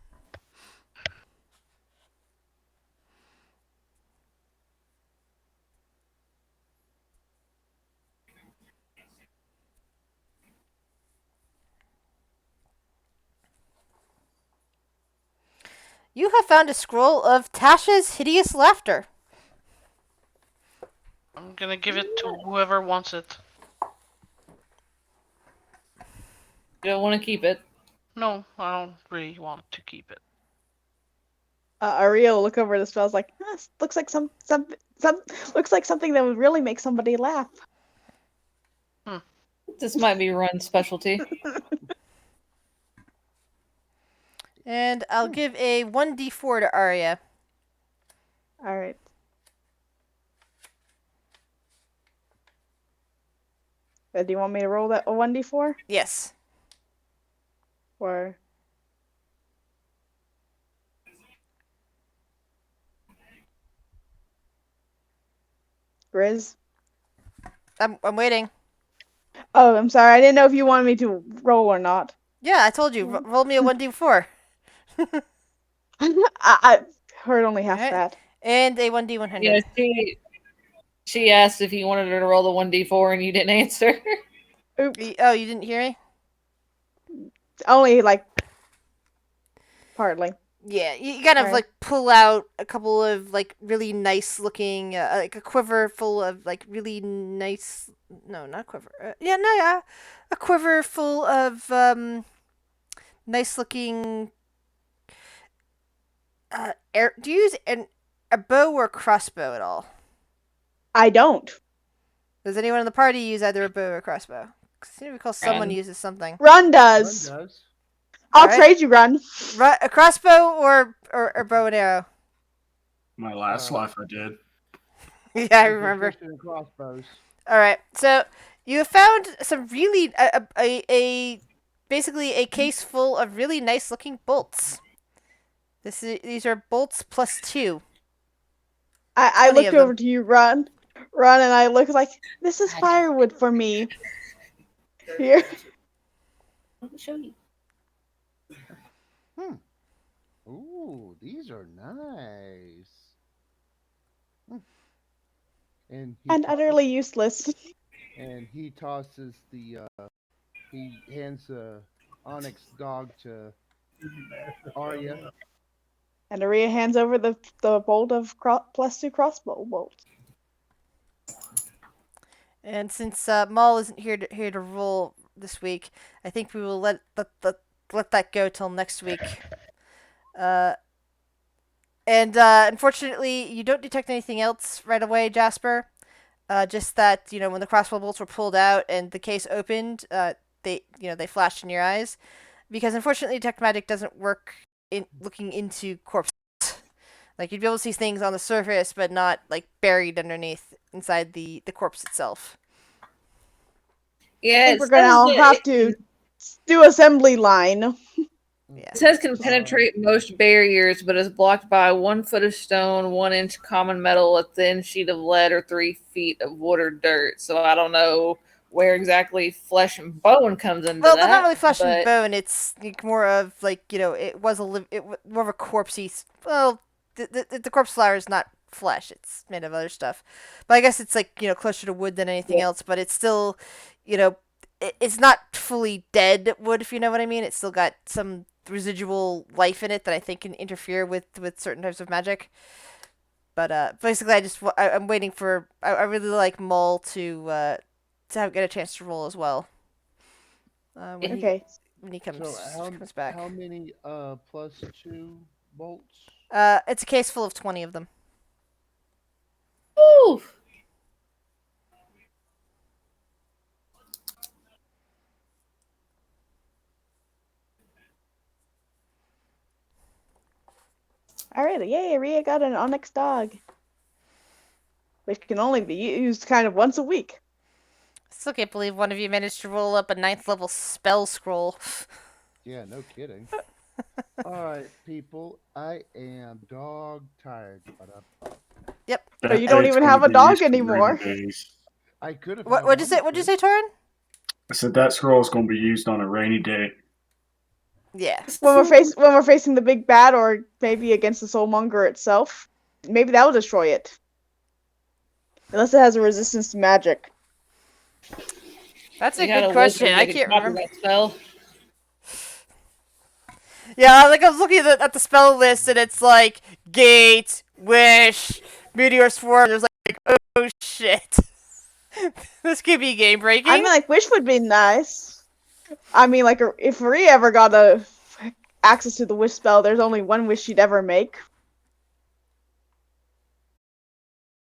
You have found a scroll of Tasha's hideous laughter.
I'm gonna give it to whoever wants it.
You don't want to keep it.
No, I don't really want to keep it.
Aria will look over the spells like, looks like looks like something that would really make somebody laugh.
This might be Run's specialty.
And I'll give a 1d4 to Arya.
All right. Do you want me to roll that a 1d4?
Yes.
Or Grizz?
I'm waiting.
Oh, I'm sorry. I didn't know if you wanted me to roll or not.
Yeah, I told you. Roll me a 1d4.
I heard only half
Alright.
that.
And a 1d100.
Yeah, she asked if you wanted her to roll the 1d4 and you didn't answer.
Oops.
Oh, you didn't hear me?
Only like partly.
Yeah, you kind of
Alright.
like pull out a couple of like really nice looking, like a quiver full of like really nice. No, not quiver. Yeah, a quiver full of nice looking. Do you use a bow or crossbow at all?
I don't.
Does anyone in the party use either a bow or crossbow? 'Cause I seem to recall someone
Run.
uses something.
Run
One
does.
does.
I'll
Alright.
trade you, Run.
A crossbow or bow and arrow?
My last life I did.
Yeah, I
I'm
remember.
proficient in crossbows.
All right, so you have found some really a basically a case full of really nice looking bolts. These are bolts +2.
I
20
looked
of
over
them.
to you, Run, and I look like this is firewood for me. Here.
Let me show you.
Ooh, these are nice. And
And utterly useless.
and he tosses the he hands the onyx dog to Arya.
And Aria hands over the bolt of +2 crossbow bolts.
And since Maul isn't here to roll this week, I think we will let that go till next week. And unfortunately, you don't detect anything else right away, Jasper. Just that when the crossbow bolts were pulled out and the case opened, they flashed in your eyes, because unfortunately, detect magic doesn't work in looking into corpses. Like you'd be able to see things on the surface, but not like buried underneath inside the corpse itself.
I
Yeah,
think
it
we're gonna
says
all
that
have to do assembly line.
Yeah.
It says can penetrate most barriers, but is blocked by 1 foot of stone, 1 inch common metal, a thin sheet of lead, or 3 feet of wood or dirt. So I don't know where exactly flesh and bone comes into
Well,
that.
they're not really flesh and
but
bone. It's like more of like it was more of a corpsey. Well, the corpse flower is not flesh. It's made of other stuff. But I guess it's like closer to wood than anything else. But it's still it's not fully dead wood, if you know what I mean. It's still got some residual life in it that I think can interfere with certain types of magic. But basically, I'm waiting for. I really like Mull to get a chance to roll as well. When
Okay.
he
So
comes back.
how many +2 bolts?
It's a case full of 20 of them.
Woo!
Alright, yay, Rhea got an onyx dog. Which can only be used kind of once a week.
Still can't believe one of you managed to roll up a 9th level spell scroll.
Yeah, no kidding. All right, people, I am dog tired.
Yep.
But you don't even have a dog anymore.
I could have.
What'd you say? What'd you say, Torin?
I said that scroll is going to be used on a rainy day.
Yeah.
When we're facing the big bad, or maybe against the soulmonger itself, maybe that will destroy it. Unless it has a resistance to magic.
That's
We
a
got
good
a
question.
wizard
I
that
can't
can copy
remember.
that spell.
Yeah, like I was looking at the spell list, and it's like Gate, Wish, Meteor Swarm. There's like, oh shit, this could be game breaking.
I mean, like, Wish would be nice. I mean, like, if Rhea ever got access to the Wish spell, there's only one wish she'd ever make.